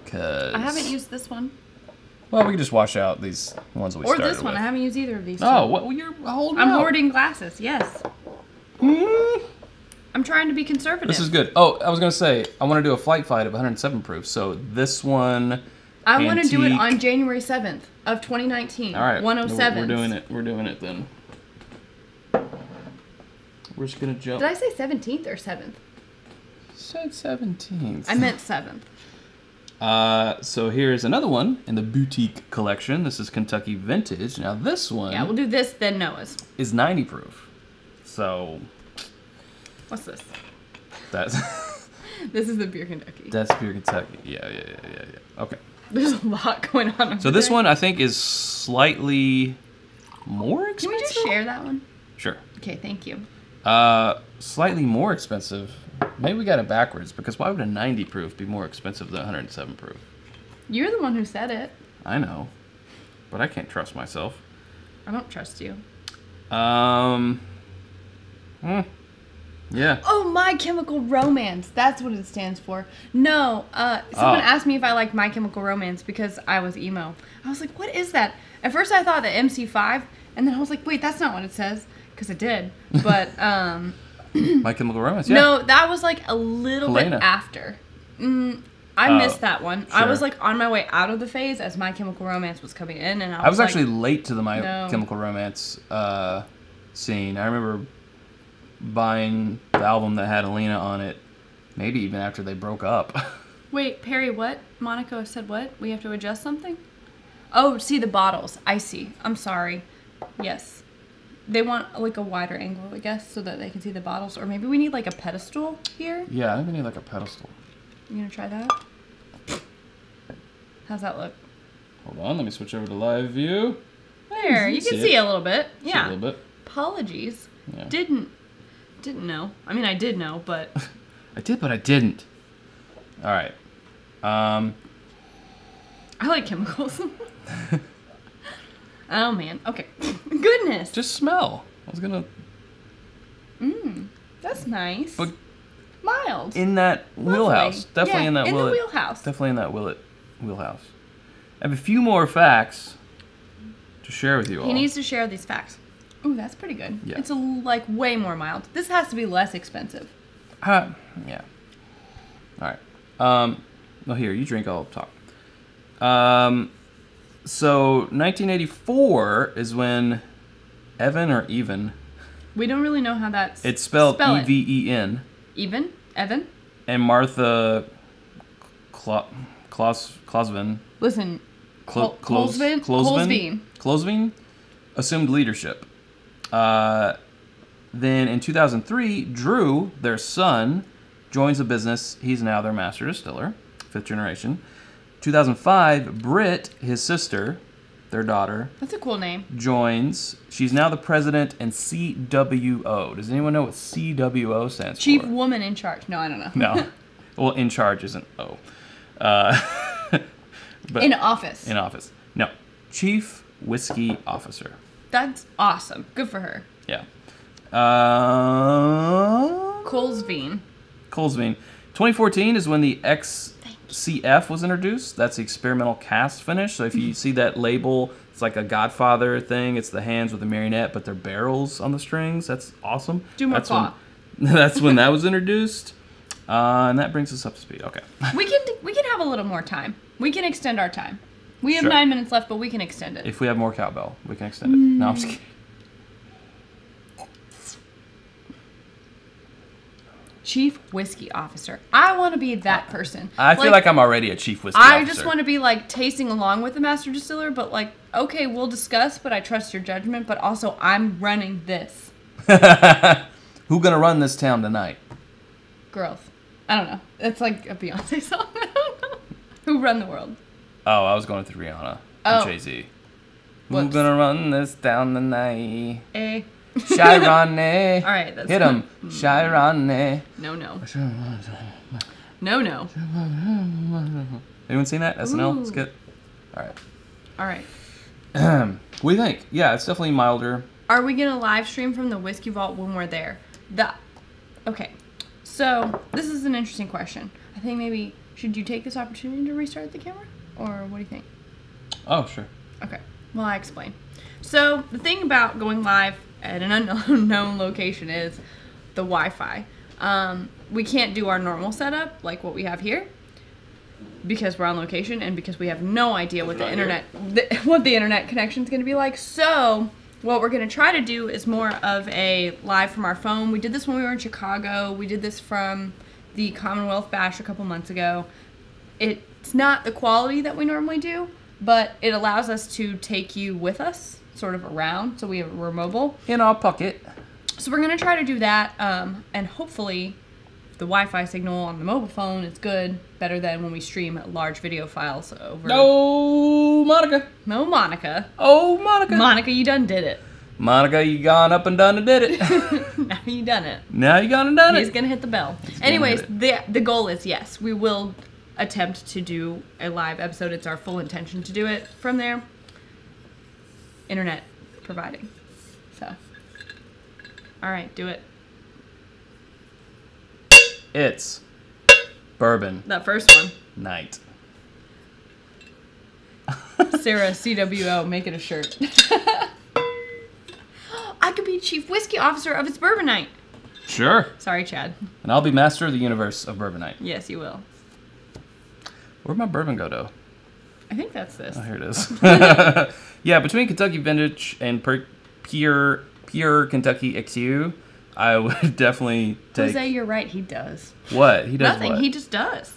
Cause I haven't used this one. Well, we can just wash out these ones we started with. Or this one. I haven't used either of these two. Oh, what? Well, you're holding I'm out. hoarding glasses. Yes. I'm trying to be conservative. This is good. Oh, I was going to say, I want to do a flight fight of 107 proof. So this one... I want to do it on January 7th of 2019. All right. 107. We're doing it. We're doing it then. We're just going to jump. Did I say 17th or 7th? Said 17th. I meant 7th. So here's another one in the boutique collection. This is Kentucky Vintage. Now this one... Yeah, we'll do this, then Noah's. ...is 90 proof. So... What's this? That's... This is the Beer Kentucky. That's Beer Kentucky. Yeah. Okay. There's a lot going on over So this there. one, I think, is slightly more expensive. Can we just share that one? Sure. Okay, thank you. Slightly more expensive. Maybe we got it backwards, because why would a 90 proof be more expensive than 107 proof? You're the one who said it. I know, but I can't trust myself. I don't trust you. Yeah. Oh, My Chemical Romance. That's what it stands for. No, someone asked me if I liked My Chemical Romance because I was emo. I was like, what is that? At first I thought the MC5, and then I was like, wait, that's not what it says. Because it did. But, My Chemical Romance, yeah. No, that was like a little Helena. bit after. I missed that one. Sure. I was like on my way out of the phase as My Chemical Romance was coming in, and I was like, actually late to the My No. Chemical Romance scene. I remember buying the album that had Helena on it, maybe even after they broke up. Wait, Perry, what? Monaco said what? We have to adjust something? Oh, see the bottles. I see. I'm sorry. Yes. They want like a wider angle, I guess, so that they can see the bottles. Or maybe we need like a pedestal here. Yeah, I think we need like a pedestal. You gonna try that? How's that look? Hold on, let me switch over to live view. There, you can see a little bit. See Yeah. a little bit. Apologies. Yeah. Didn't know. I mean, I did know, but... I did, but I didn't. All right. I like chemicals. Oh, man. Okay. Goodness. Just smell. I was gonna. That's nice. But mild. in that wheelhouse, definitely Yeah, in that in Willett. the wheelhouse. Definitely in that Willett wheelhouse. I have a few more facts to share with you all. He needs to share these facts. Ooh, that's pretty good. Yeah. It's like way more mild. This has to be less expensive. Yeah. All right. Well, here, you drink, I'll talk. So 1984 is when Evan or Even? We don't really know how that's... It's spelled Spell it. E-V-E-N. Even? Evan? And Martha Clausvin. Listen, Closvin assumed leadership. Then in 2003, Drew, their son, joins the business. He's now their master distiller, 5th generation. 2005, Britt, his sister, their daughter, that's a cool name, joins. She's now the president and CWO. Does anyone know what CWO stands for? Chief Woman in Charge. No, I don't know. No. Well, in charge isn't O. But in office. In office. No. Chief Whiskey Officer. That's awesome. Good for her. Yeah. Colesveen. 2014 is when the XCF was introduced. That's the experimental cast finish. So if you see that label, it's like a Godfather thing. It's the hands with the marionette, but they're barrels on the strings. That's awesome. Do more claw. That's when that was introduced. And that brings us up to speed. Okay. We can have a little more time. We can extend our time. We have Sure. 9 minutes left, but we can extend it. If we have more cowbell, we can extend it. No, I'm just kidding. Chief Whiskey Officer. I want to be that person. I feel like I'm already a chief whiskey I officer. just want to be like tasting along with the master distiller, but like, okay, we'll discuss, but I trust your judgment, but also I'm running this. Who gonna run this town tonight? Girls. I don't know. It's like a Beyonce song. I don't know. Who run the world? Oh, I was going with Rihanna Oh. and Jay-Z. Who Whoops. gonna run this down tonight? Eh. Shy Ronnie. All right. That's Hit him. Shy Ronnie. No. No. Anyone seen that? SNL? Ooh. It's good. All right. All right. What do you think? Yeah, it's definitely milder. Are we going to live stream from the Whiskey Vault when we're there? Okay. So, this is an interesting question. I think maybe, should you take this opportunity to restart the camera? Or what do you think? Oh, sure. Okay. Well, I explain. So, the thing about going live at an unknown location is the Wi-Fi. We can't do our normal setup, like what we have here, because we're on location and because we have no idea what the internet connection is going to be like. So, what we're going to try to do is more of a live from our phone. We did this when we were in Chicago. We did this from the Commonwealth Bash a couple months ago. It's not the quality that we normally do, but it allows us to take you with us, sort of around, so we're mobile. In our pocket. So we're going to try to do that, and hopefully the Wi-Fi signal on the mobile phone is good, better than when we stream large video files over... No, Monica. No, Monica. Oh, Monica. Monica, you done did it. Monica, you gone up and done and did it. Now you done it. Now you gone and done it. He's going to hit the bell. Anyways, the goal is, yes, we will attempt to do a live episode. It's our full intention to do it from there. Internet providing. So, all right, do it. It's bourbon That first one. night. Sarah, CWO, make it a shirt. I could be Chief Whiskey Officer of its Bourbon Night. Sure. Sorry, Chad. And I'll be master of the universe of bourbon night. Yes, you will. Where'd my bourbon go, though? I think that's this. Oh, here it is. Yeah, between Kentucky Vintage and pure Kentucky XU, I would definitely take... Jose, you're right. He does. What? He does Nothing. what? He just does.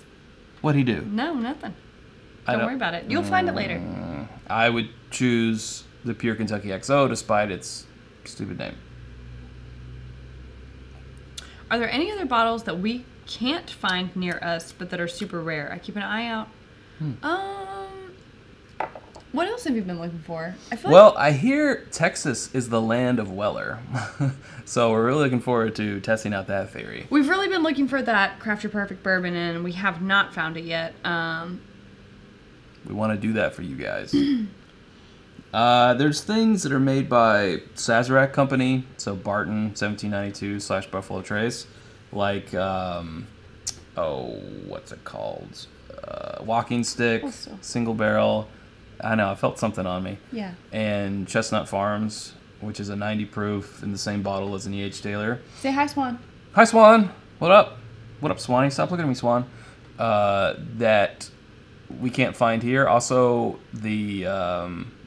What'd he do? No, nothing. Don't worry about it. You'll find it later. I would choose the pure Kentucky XO despite its stupid name. Are there any other bottles that we can't find near us but that are super rare? I keep an eye out. What else have you been looking for? I feel Well, I hear Texas is the land of Weller. So we're really looking forward to testing out that theory. we've really been looking for that Craft Your Perfect bourbon, and we have not found it yet. We want to do that for you guys. There's things that are made by Sazerac Company, so Barton 1792 / Buffalo Trace, like what's it called? Walking Stick, Also. Single Barrel. I know, I felt something on me. Yeah. And Chestnut Farms, which is a 90 proof in the same bottle as an E.H. Taylor. Say hi, Swan. Hi, Swan. What up? What up, Swanee? Stop looking at me, Swan. That we can't find here. Also, the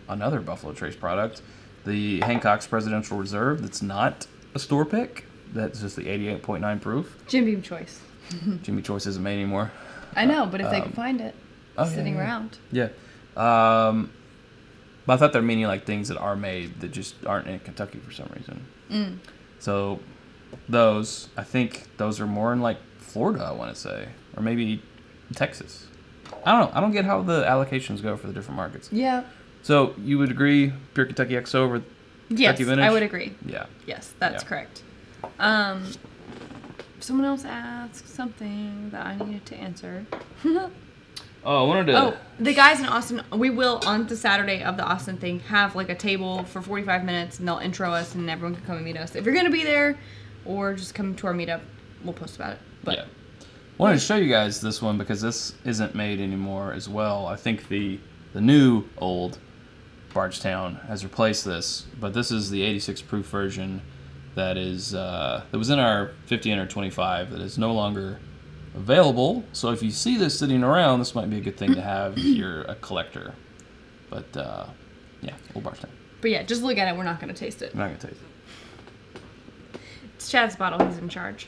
another Buffalo Trace product the Hancock's Presidential Reserve. That's not a store pick. That's just the 88.9 proof. Jim Beam choice. Jimmy Choice isn't made anymore. I know, but if they can find it, sitting around. Yeah. But I thought they're meaning like things that are made that just aren't in Kentucky for some reason. So those, I think those are more in like Florida, I want to say, or maybe Texas. I don't know. I don't get how the allocations go for the different markets. Yeah. So you would agree Pure Kentucky XO over Kentucky Vintage? Yes, I would agree. Yeah. Yes, that's correct. Someone else asked something that I needed to answer. Oh, I wanted to... Oh, the guys in Austin, we will, on the Saturday of the Austin thing, have like a table for 45 minutes, and they'll intro us, and everyone can come and meet us. If you're going to be there, or just come to our meetup, we'll post about it. But, yeah. Wanted to show you guys this one because this isn't made anymore as well. I think the new old Bardstown has replaced this, but this is the 86 proof version that is that was in our 50 under 25 that is no longer available. So if you see this sitting around, this might be a good thing to have if you're a collector. But yeah, old Bardstown. But yeah, just look at it. We're not going to taste it. I'm not gonna taste it. It's Chad's bottle. He's in charge.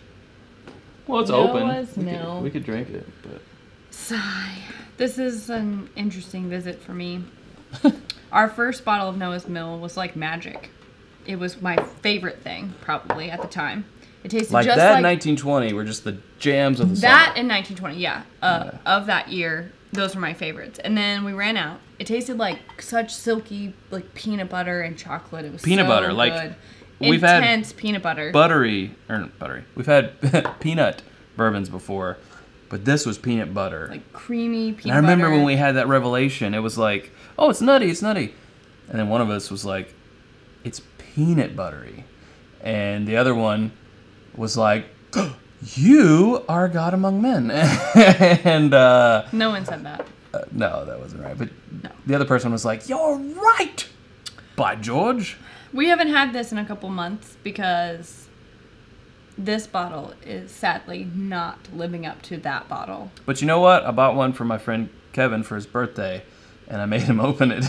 Well, it's Noah's open. We could drink it, but sigh. This is an interesting visit for me. Our first bottle of Noah's Mill was like magic. It was my favorite thing, probably, at the time. It tasted like just that like... in 1920 were just the jams of the That summer. in 1920, yeah. Of that year, those were my favorites. And then we ran out. It tasted like such silky, like peanut butter and chocolate. It was peanut so butter, good. like we've intense peanut butter. Buttery. We've had peanut bourbons before, but this was peanut butter. Like creamy peanut butter. And I remember when we had that revelation, it was like, oh, it's nutty, it's nutty. And then one of us was like, it's peanut buttery. And the other one was like, you are a god among men. And no one said that. no, that wasn't right. But no. The other person was like, you're right, by George. We haven't had this in a couple months because this bottle is sadly not living up to that bottle. But you know what? I bought one for my friend Kevin for his birthday, and I made him open it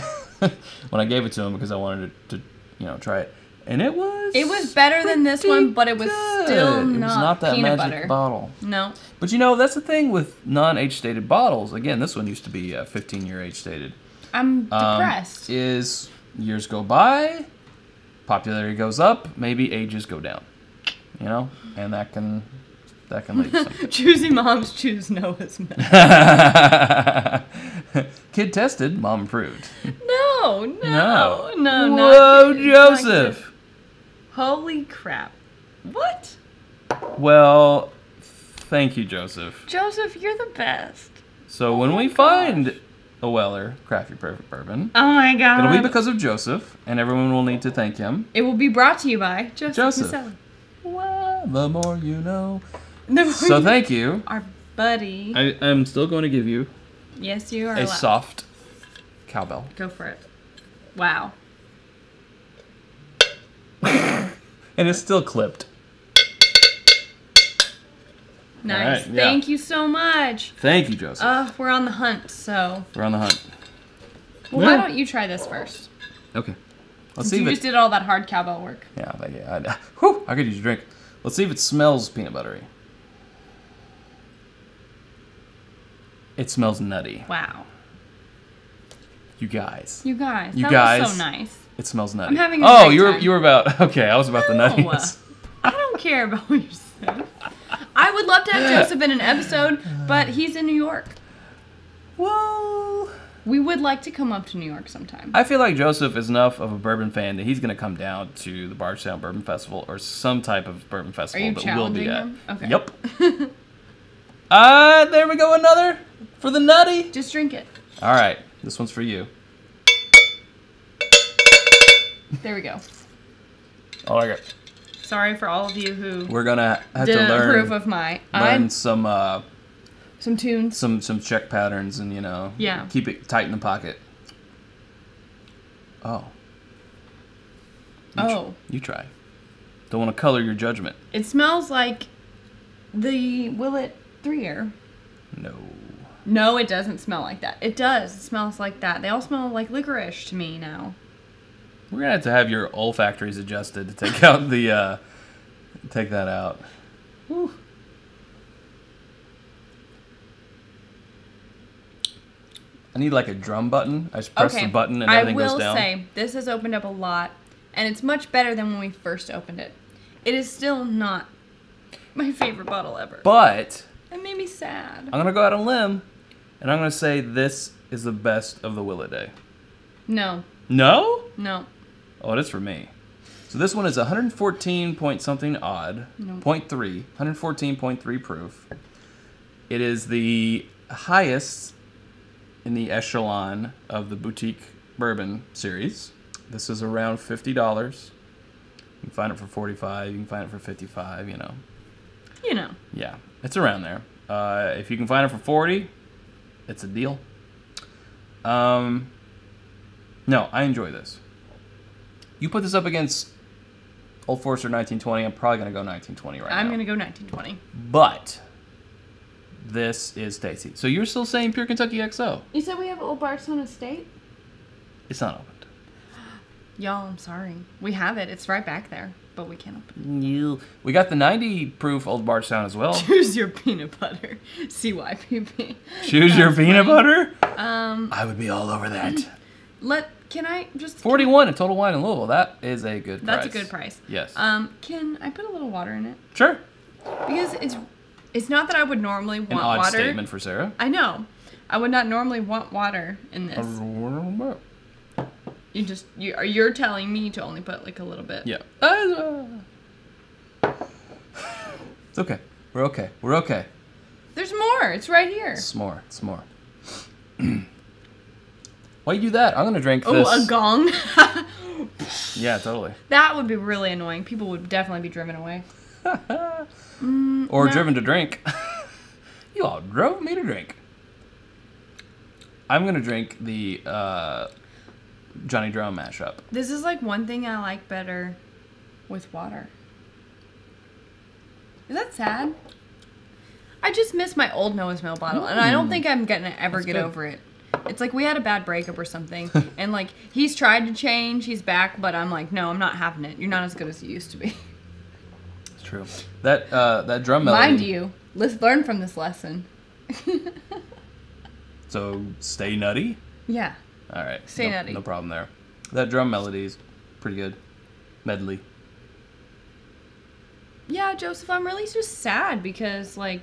when I gave it to him because I wanted to try it. And it was better than this one, but it was good. still It was not that peanut magic butter. bottle. No. But that's the thing with non-age stated bottles. Again, this one used to be 15-year age stated. I'm depressed. Is years go by, popularity goes up, maybe ages go down. And that can lead to something. Choosy moms choose Noah's Mill. Kid tested, mom approved. No, Whoa, not Joseph. Holy crap. What? Well, thank you, Joseph. Joseph, you're the best. So when we find a Weller Craft Your Perfect Bourbon, oh my god, it'll be because of Joseph, and everyone will need to thank him. It will be brought to you by Joseph. Well, the more you know. No, So thank you. Our buddy. I'm still going to give you Yes, you are a allowed. soft cowbell. Go for it. Wow. And it's still clipped. Nice. Right, yeah. Thank you so much. Thank you, Joseph. We're on the hunt, so. We're on the hunt. Well, why don't you try this first? Okay. Since you just did all that hard cowbell work. Yeah, whew, I could use a drink. Let's see if it smells peanut buttery. It smells nutty. Wow. You guys. You guys. You that guys. was so nice. It smells nutty. I'm having a great time. you were about. Okay, I was about the nuttiness. I don't care about what you're saying. I would love to have Joseph in an episode, but he's in New York. Well, we would like to come up to New York sometime. I feel like Joseph is enough of a bourbon fan that he's going to come down to the Bardstown Bourbon Festival or some type of bourbon festival Are you that we'll be at. him? Okay. Yep. There we go, another for the nutty. Just drink it. All right, this one's for you. There we go. Oh, I got. Sorry for all of you who We're gonna have to didn't learn approve of my some tunes, some check patterns, and yeah, keep it tight in the pocket. Oh. You try. Don't want to color your judgment. It smells like the Willett 3-year. No. No, it doesn't smell like that. It does. It smells like that. They all smell like licorice to me now. We're gonna have to have your olfactories adjusted to take out the take that out. Whew. I need like a drum button. I just press the button and everything goes down. I will say, this has opened up a lot, and it's much better than when we first opened it. It is still not my favorite bottle ever. But it made me sad. I'm gonna go out on a limb, and I'm gonna say this is the best of the Willett Day. No. No? No. Oh, it is for me. So this one is 114 point something odd, No. 0.3, 114.3 proof. It is the highest in the echelon of the boutique bourbon series. This is around $50. You can find it for $45. You can find it for $55. You know. You know. Yeah, it's around there. If you can find it for $40, it's a deal. No, I enjoy this. You put this up against Old Forester 1920. I'm probably gonna go 1920 right now. I'm gonna go 1920. But this is tasty. So you're still saying Pure Kentucky XO? You said we have Old Bardstown Estate? It's not opened. Y'all, I'm sorry. We have it. It's right back there, but we can't open You. We got the 90 proof Old Bardstown as well. it. Choose your peanut butter. CYPP. Choose your peanut butter? Um, I would be all over that. Can I just... 41 in Total Wine in Louisville. That is a good price. That's a good price. Yes. Can I put a little water in it? Sure. Because it's not that I would normally want An odd water. statement for Sarah. I know. I would not normally want water in this. You're telling me to only put like a little bit. Yeah. It's okay. We're okay. We're okay. There's more. It's right here. It's more. It's more. Why you do that? I'm gonna drink this. Oh, a gong. Yeah, totally. That would be really annoying. People would definitely be driven away. Or driven to drink. You all drove me to drink. I'm gonna drink the Johnny Drum mashup. This is like one thing I like better with water. Is that sad? I just miss my old Noah's Mill bottle, and I don't think I'm gonna ever get over it. It's like we had a bad breakup or something, and like he's tried to change, he's back, but I'm like, no, I'm not having it. You're not as good as you used to be. It's true. That drum melody. Mind you, let's learn from this lesson. So stay nutty. Yeah. All right. Stay nutty. No problem there. That drum melody is pretty good. Medley. Yeah, Joseph, I'm really just sad because like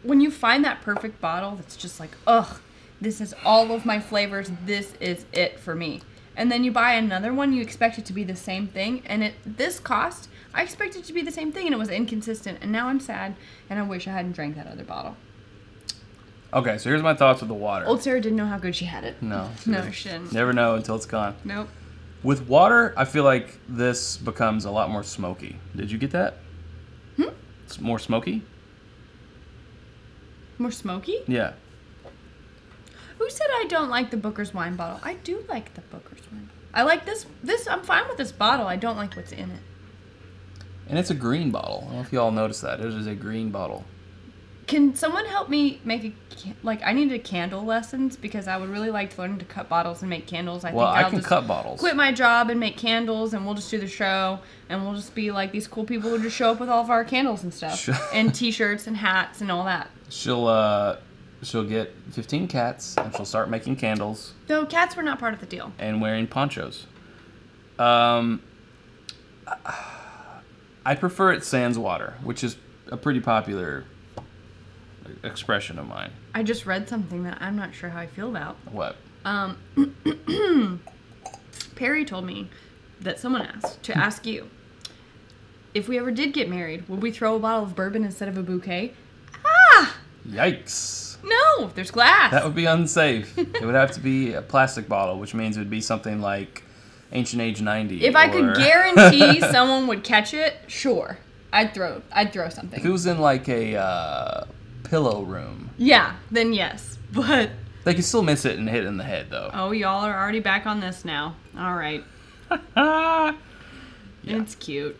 when you find that perfect bottle that's just like, ugh, this is all of my flavors, this is it for me. And then you buy another one, you expect it to be the same thing, and at this cost, I expect it to be the same thing, and it was inconsistent, and now I'm sad, and I wish I hadn't drank that other bottle. Okay, so here's my thoughts with the water. Old Sarah didn't know how good she had it. No. No, she didn't. Never know until it's gone. Nope. With water, I feel like this becomes a lot more smoky. Did you get that? It's more smoky? More smoky? Yeah. Who said I don't like the Booker's wine bottle? I do like the Booker's wine bottle. I like this. I'm fine with this bottle. I don't like what's in it. And it's a green bottle. I don't know if you all noticed that. It is a green bottle. Can someone help me make I needed candle lessons because I would really like to learn to cut bottles and make candles. I can just cut bottles. Quit my job and make candles, and we'll just do the show, and we'll just be like these cool people who just show up with all of our candles and stuff, and T-shirts and hats and all that. She'll get 15 cats and she'll start making candles. No, cats were not part of the deal. And wearing ponchos. I prefer it sans water, which is a pretty popular expression of mine. I just read something that I'm not sure how I feel about. What? Perry told me that someone asked to ask you, if we ever did get married, would we throw a bottle of bourbon instead of a bouquet? Ah! Yikes. No, there's glass. That would be unsafe. It would have to be a plastic bottle, which means it would be something like Ancient Age 90. If I could guarantee someone would catch it, sure. I'd throw something. If it was in like a pillow room. Yeah, then yes. But they could still miss it and hit it in the head, though. Oh, y'all are already back on this now. All right. Yeah. It's cute.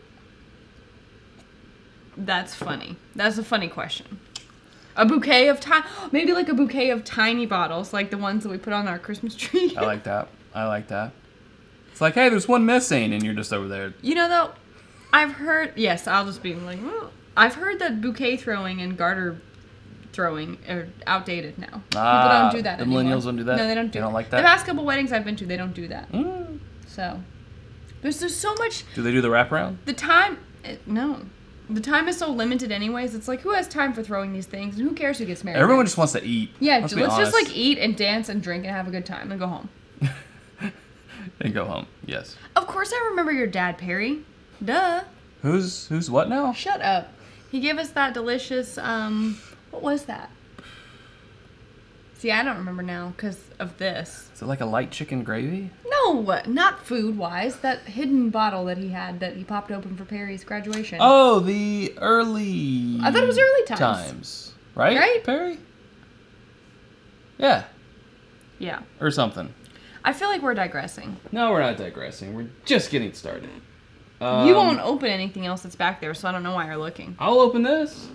That's funny. That's a funny question. A bouquet of maybe like a bouquet of tiny bottles, like the ones that we put on our Christmas tree. I like that. It's like, hey, there's one missing, and you're just over there. You know, though, I've heard... Yes, I'll just be like, well, I've heard that bouquet throwing and garter throwing are outdated now. People don't do that the anymore. millennials don't do that? No, they don't do They don't it. like that? The past couple weddings I've been to, they don't do that. Mm. So, there's so much... Do they do the wraparound? The time... No. The time is so limited anyways. It's like, who has time for throwing these things? And who cares who gets married? Everyone just wants to eat. Yeah, let's just like eat and dance and drink and have a good time and go home. And go home, yes. Of course I remember your dad, Perry. Duh. Who's what now? Shut up. He gave us that delicious, what was that? See, I don't remember now because of this. Is it like a light chicken gravy? No, not food-wise. That hidden bottle that he had that he popped open for Perry's graduation. Oh, the early... I thought it was early times. Right? Right? Perry? Yeah. Yeah. Or something. I feel like we're digressing. No, we're not digressing. We're just getting started. You won't open anything else that's back there, so I don't know why you're looking. I'll open this.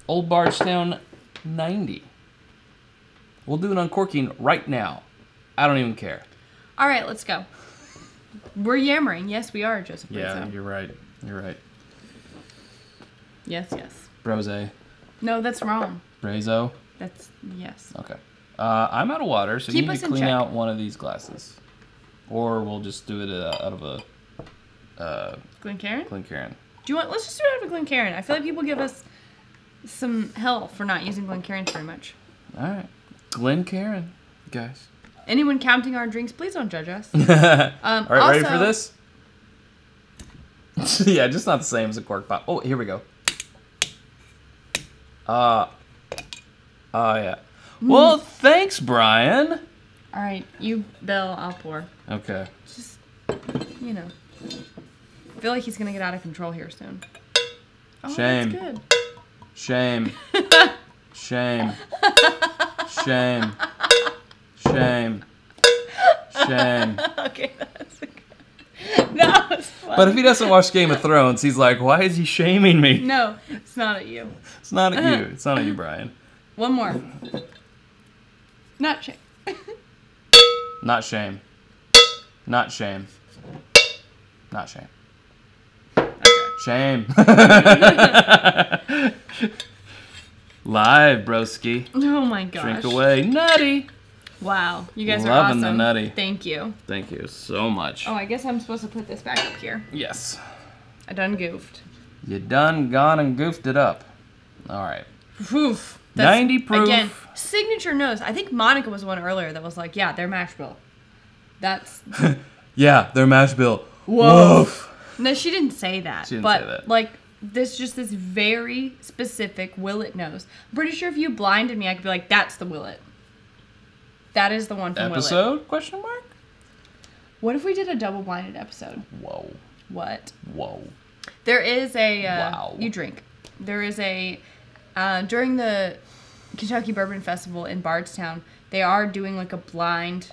Old Bardstown 90. We'll do an uncorking right now. I don't even care. All right, let's go. We're yammering. Yes, we are, Joseph. Yeah, Rizzo. you're right. You're right. Yes, yes. Brose. No, that's wrong. Brazo. That's, yes. Okay. I'm out of water, so Keep you need us to in clean check. out one of these glasses. Or we'll just do it out of a Glencairn? Glencairn. Do you want, let's just do it out of a Glencairn. I feel like people give us some hell for not using Glencairns very much. All right. Glencairn, guys. Anyone counting our drinks, please don't judge us. All right, ready for also- this? Yeah, just not the same as a cork pop. Oh, here we go. Yeah. Well, thanks, Brian. All right, you, Bill, I'll pour. Okay. Just, you know. I feel like he's going to get out of control here soon. Oh, Shame. That's good. Shame. Shame. Shame. Shame. Shame. Okay, that's good. That was fun. But if he doesn't watch Game of Thrones, he's like, why is he shaming me? No, it's not at you. It's not at you. It's not at you, Brian. One more. Not shame. Not shame. Not shame. Not shame. Okay. Shame. Live, broski. Oh my gosh. Drink away. Nutty. Wow, you guys are Loving awesome. the nutty. Thank you. Thank you so much. Oh, I guess I'm supposed to put this back up here. Yes. I done goofed. You done gone and goofed it up. All right. Oof. 90 proof. Again, signature nose. I think Monica was one earlier that was like, yeah, they're mash bill. That's... Yeah, they're mash bill. Whoa. Woof. No, she didn't say that. She didn't but, say that. like, this very specific Willett nose. I'm pretty sure if you blinded me, I could be like, that's the Willett. That is the one from Willett. Episode? Question mark? What if we did a double-blinded episode? Whoa. What? Whoa. There is a... Wow. You drink. There is a... during the Kentucky Bourbon Festival in Bardstown, they are doing, like, a blind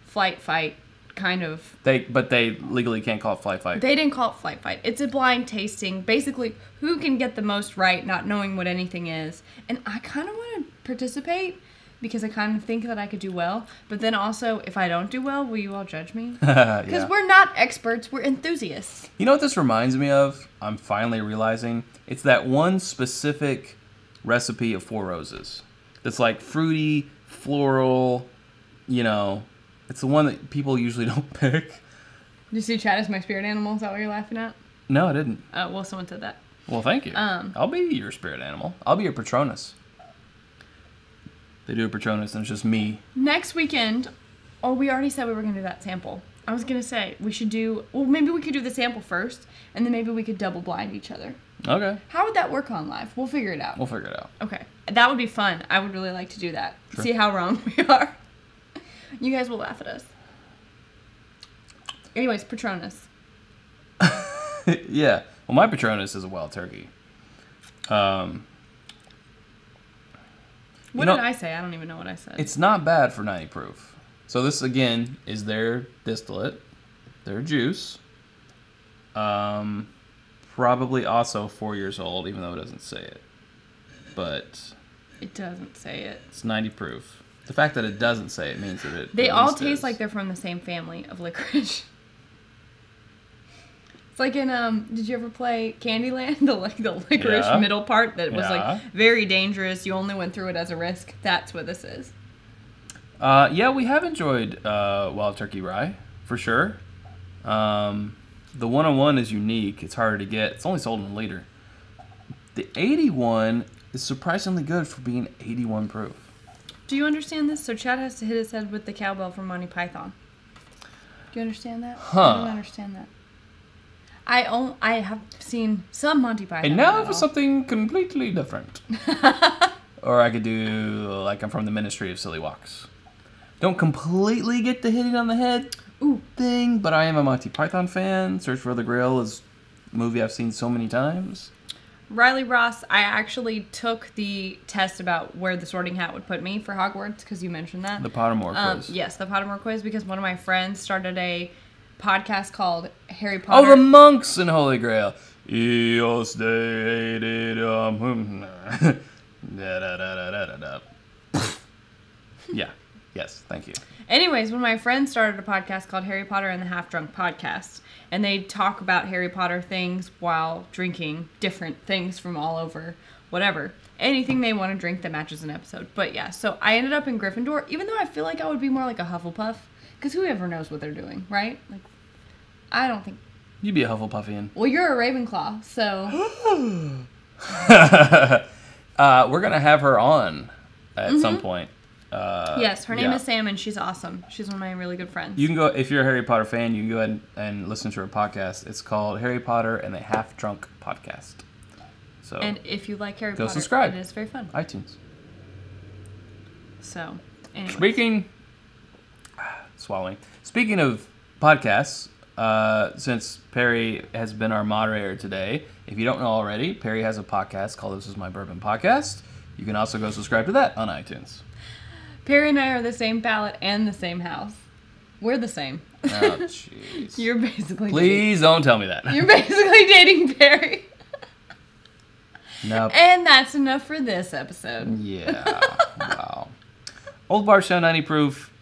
flight fight kind of... But they legally can't call it flight fight. They didn't call it flight fight. It's a blind tasting. Basically, who can get the most right, not knowing what anything is. And I kind of want to participate because I kind of think that I could do well. But then also, if I don't do well, will you all judge me? Because Yeah. we're not experts. We're enthusiasts. You know what this reminds me of? I'm finally realizing. It's that one specific recipe of Four Roses. That's like fruity, floral, you know. It's the one that people usually don't pick. Did you see Chad as my spirit animal? Is that what you're laughing at? No, I didn't. Well, someone said that. Well, thank you. I'll be your spirit animal. I'll be your Patronus. They do a Patronus and it's just me. Next weekend, we already said we were going to do that sample. I was going to say, we should do, well, maybe we could do the sample first, and then maybe we could double blind each other. Okay. How would that work on live? We'll figure it out. We'll figure it out. Okay. That would be fun. I would really like to do that. Sure. See how wrong we are. You guys will laugh at us. Anyways, Patronus. Yeah. Well, my Patronus is a wild turkey. What did I say? I don't even know what I said. It's not bad for 90 proof. So this, again, is their distillate, their juice. Probably also 4 years old, even though it doesn't say it. But It doesn't say it. it's 90 proof. The fact that it doesn't say it means that it. They at all least taste is. like they're from the same family of licorice. It's like in did you ever play Candyland? The licorice Yeah. middle part that was Yeah. like very dangerous. You only went through it as a risk. That's what this is. Yeah, we have enjoyed Wild Turkey Rye for sure. The 101 is unique. It's harder to get. It's only sold in a liter. The 81 is surprisingly good for being 81 proof. Do you understand this? So Chad has to hit his head with the cowbell from Monty Python. Do you understand that? Huh. I don't understand that. I have seen some Monty Python. And now not for all. something completely different. Or I could do like I'm from the Ministry of Silly Walks. Don't completely get the hitting on the head thing, but I am a Monty Python fan. Search for the Grail is a movie I've seen so many times. Riley Ross, I actually took the test about where the sorting hat would put me for Hogwarts because you mentioned that. The Pottermore quiz. Yes, the Pottermore quiz, because one of my friends started a podcast called Harry Potter. Oh, the monks in Holy Grail. Eos de Yeah. Yes. Thank you. Anyways, one of my friends started a podcast called Harry Potter and the Half Drunk Podcast. And they talk about Harry Potter things while drinking different things from all over, whatever. Anything they want to drink that matches an episode. But yeah, so I ended up in Gryffindor, even though I feel like I would be more like a Hufflepuff. Because whoever knows what they're doing, right? Like, I don't think... You'd be a Hufflepuffian. Well, you're a Ravenclaw, so... We're going to have her on at some point. Yes, her name yeah. is Sam, and she's awesome. She's one of my really good friends. You can go, if you're a Harry Potter fan, you can go ahead and listen to her podcast. It's called Harry Potter and the Half Drunk Podcast. So, And if you like Harry Go Potter, subscribe. it is very fun. iTunes. So, anyway. Speaking of podcasts, since Perry has been our moderator today, if you don't know already, Perry has a podcast called This Is My Bourbon Podcast. You can also go subscribe to that on iTunes. Perry and I are the same palate and the same house. We're the same. Oh, jeez. You're basically Please don't tell me that. You're basically dating Perry. Nope. And that's enough for this episode. Yeah. Wow. Old Bardstown 90 proof.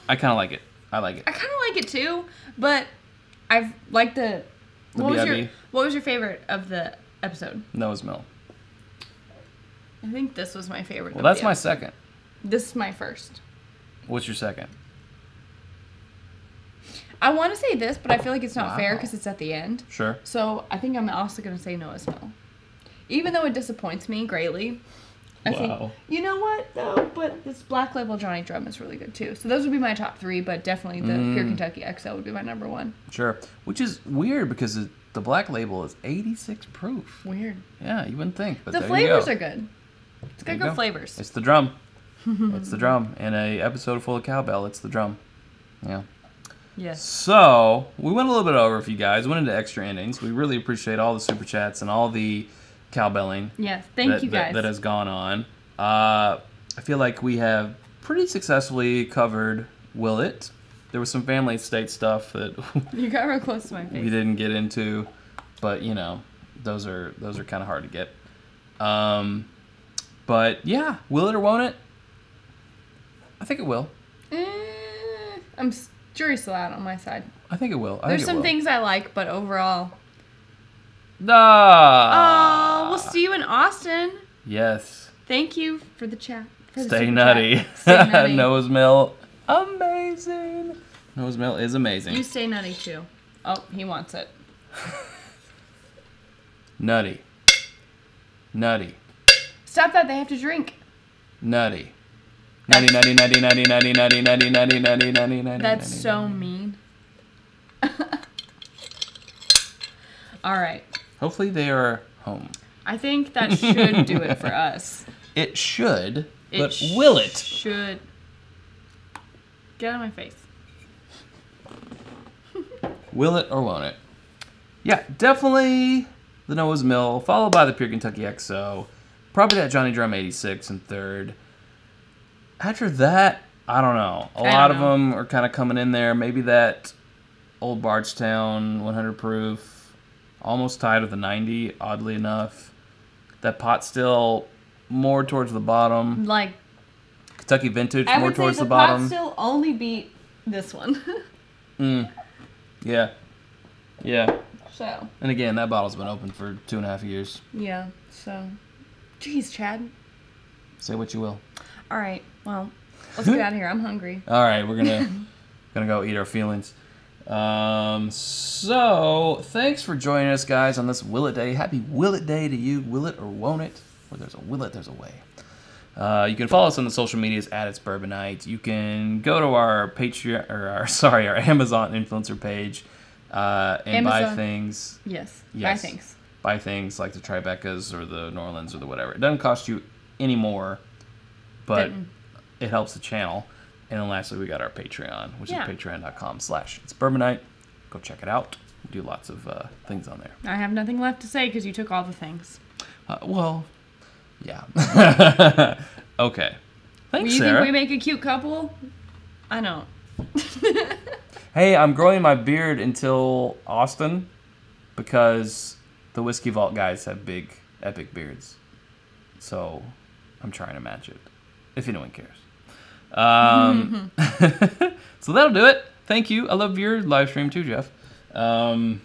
I kind of like it. I like it. I kind of like it too, but I've liked the. What was your favorite of the episode? Noah's Mill. I think this was my favorite. Well, that's my second. This is my first. What's your second? I want to say this, but I feel like it's not fair Wow. because it's at the end. Sure. So I think I'm also going to say Noah's Mill. Even though it disappoints me greatly. I think, you know what, though? But this Black Label Johnny Drum is really good, too. So those would be my top three, but definitely the Pure Kentucky XO would be my number one. Sure. Which is weird because the Black Label is 86 proof. Weird. Yeah, you wouldn't think, but The there flavors you are go. good. It's got There you good go. flavors. It's the drum. It's the drum. In a episode full of cowbell, it's the drum. Yeah. Yes. So, we went a little bit over for you guys. Went into extra innings. We really appreciate all the super chats and all the cowbelling. Yes. Thank you guys. That has gone on. I feel like we have pretty successfully covered Willett. There was some family estate stuff that You got real close to my face. we didn't get into, but you know, those are kind of hard to get. But yeah, will it or won't it? I think it will. Jury's still out on my side. I think it will. There's some things I like, but overall. Ah. Oh, we'll see you in Austin. Yes. Thank you for the chat. For the Stay super nutty. chat. Stay nutty. Noah's Mill, amazing. Noah's Mill is amazing. You stay nutty too. Oh, he wants it. Nutty. Nutty. Stop that. They have to drink. Nutty. Nutty, nutty, nutty, nutty, nutty, nutty, nutty, nutty, nutty, nutty, nutty. That's so mean. All right. Hopefully they are home. I think that should do it for us. It should, but will it? Should. Get out of my face. Will it or won't it? Yeah, definitely the Noah's Mill, followed by the Pure Kentucky XO. Probably that Johnny Drum 86 in third. After that, I don't know. A lot of them are kind of coming in there. Maybe that Old Bardstown 100 proof, almost tied with the 90, oddly enough. That Pot Still more towards the bottom. Like, Kentucky Vintage, I more would say towards the the Pot bottom. Still only beat this one. Yeah. Yeah. So. And again, that bottle's been open for 2.5 years. Yeah, so. Jeez, Chad. Say what you will. All right, well, let's get out of here. I'm hungry. All right, we're gonna go eat our feelings. So thanks for joining us, guys, on this Willett Day. Happy Willett Day to you. Will it or won't it? Where there's a Willett, there's a way. You can follow us on the social medias at It's Bourbon Night. You can go to our Patreon or our Amazon influencer page and buy things. Yes. Yes. Buy things. Buy things like the Tribecas or the New Orleans or the whatever. It doesn't cost you any more, but it helps the channel. And then lastly, we got our Patreon, which is patreon.com/It's Bourbon Night. Go check it out. We do lots of things on there. I have nothing left to say because you took all the things. Well, yeah. Okay. Thanks, You Sarah. think we make a cute couple? I don't. Hey, I'm growing my beard until Austin because the Whiskey Vault guys have big, epic beards. So I'm trying to match it, if anyone cares. So that'll do it. Thank you. I love your live stream too, Jeff. I don't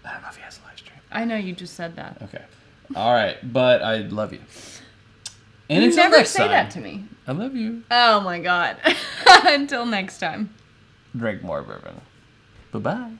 know if he has a live stream. I know you just said that. Okay. All right, but I love you. And You until never next say time, that to me. I love you. Oh my god. Until next time. Drink more bourbon. Bye-bye.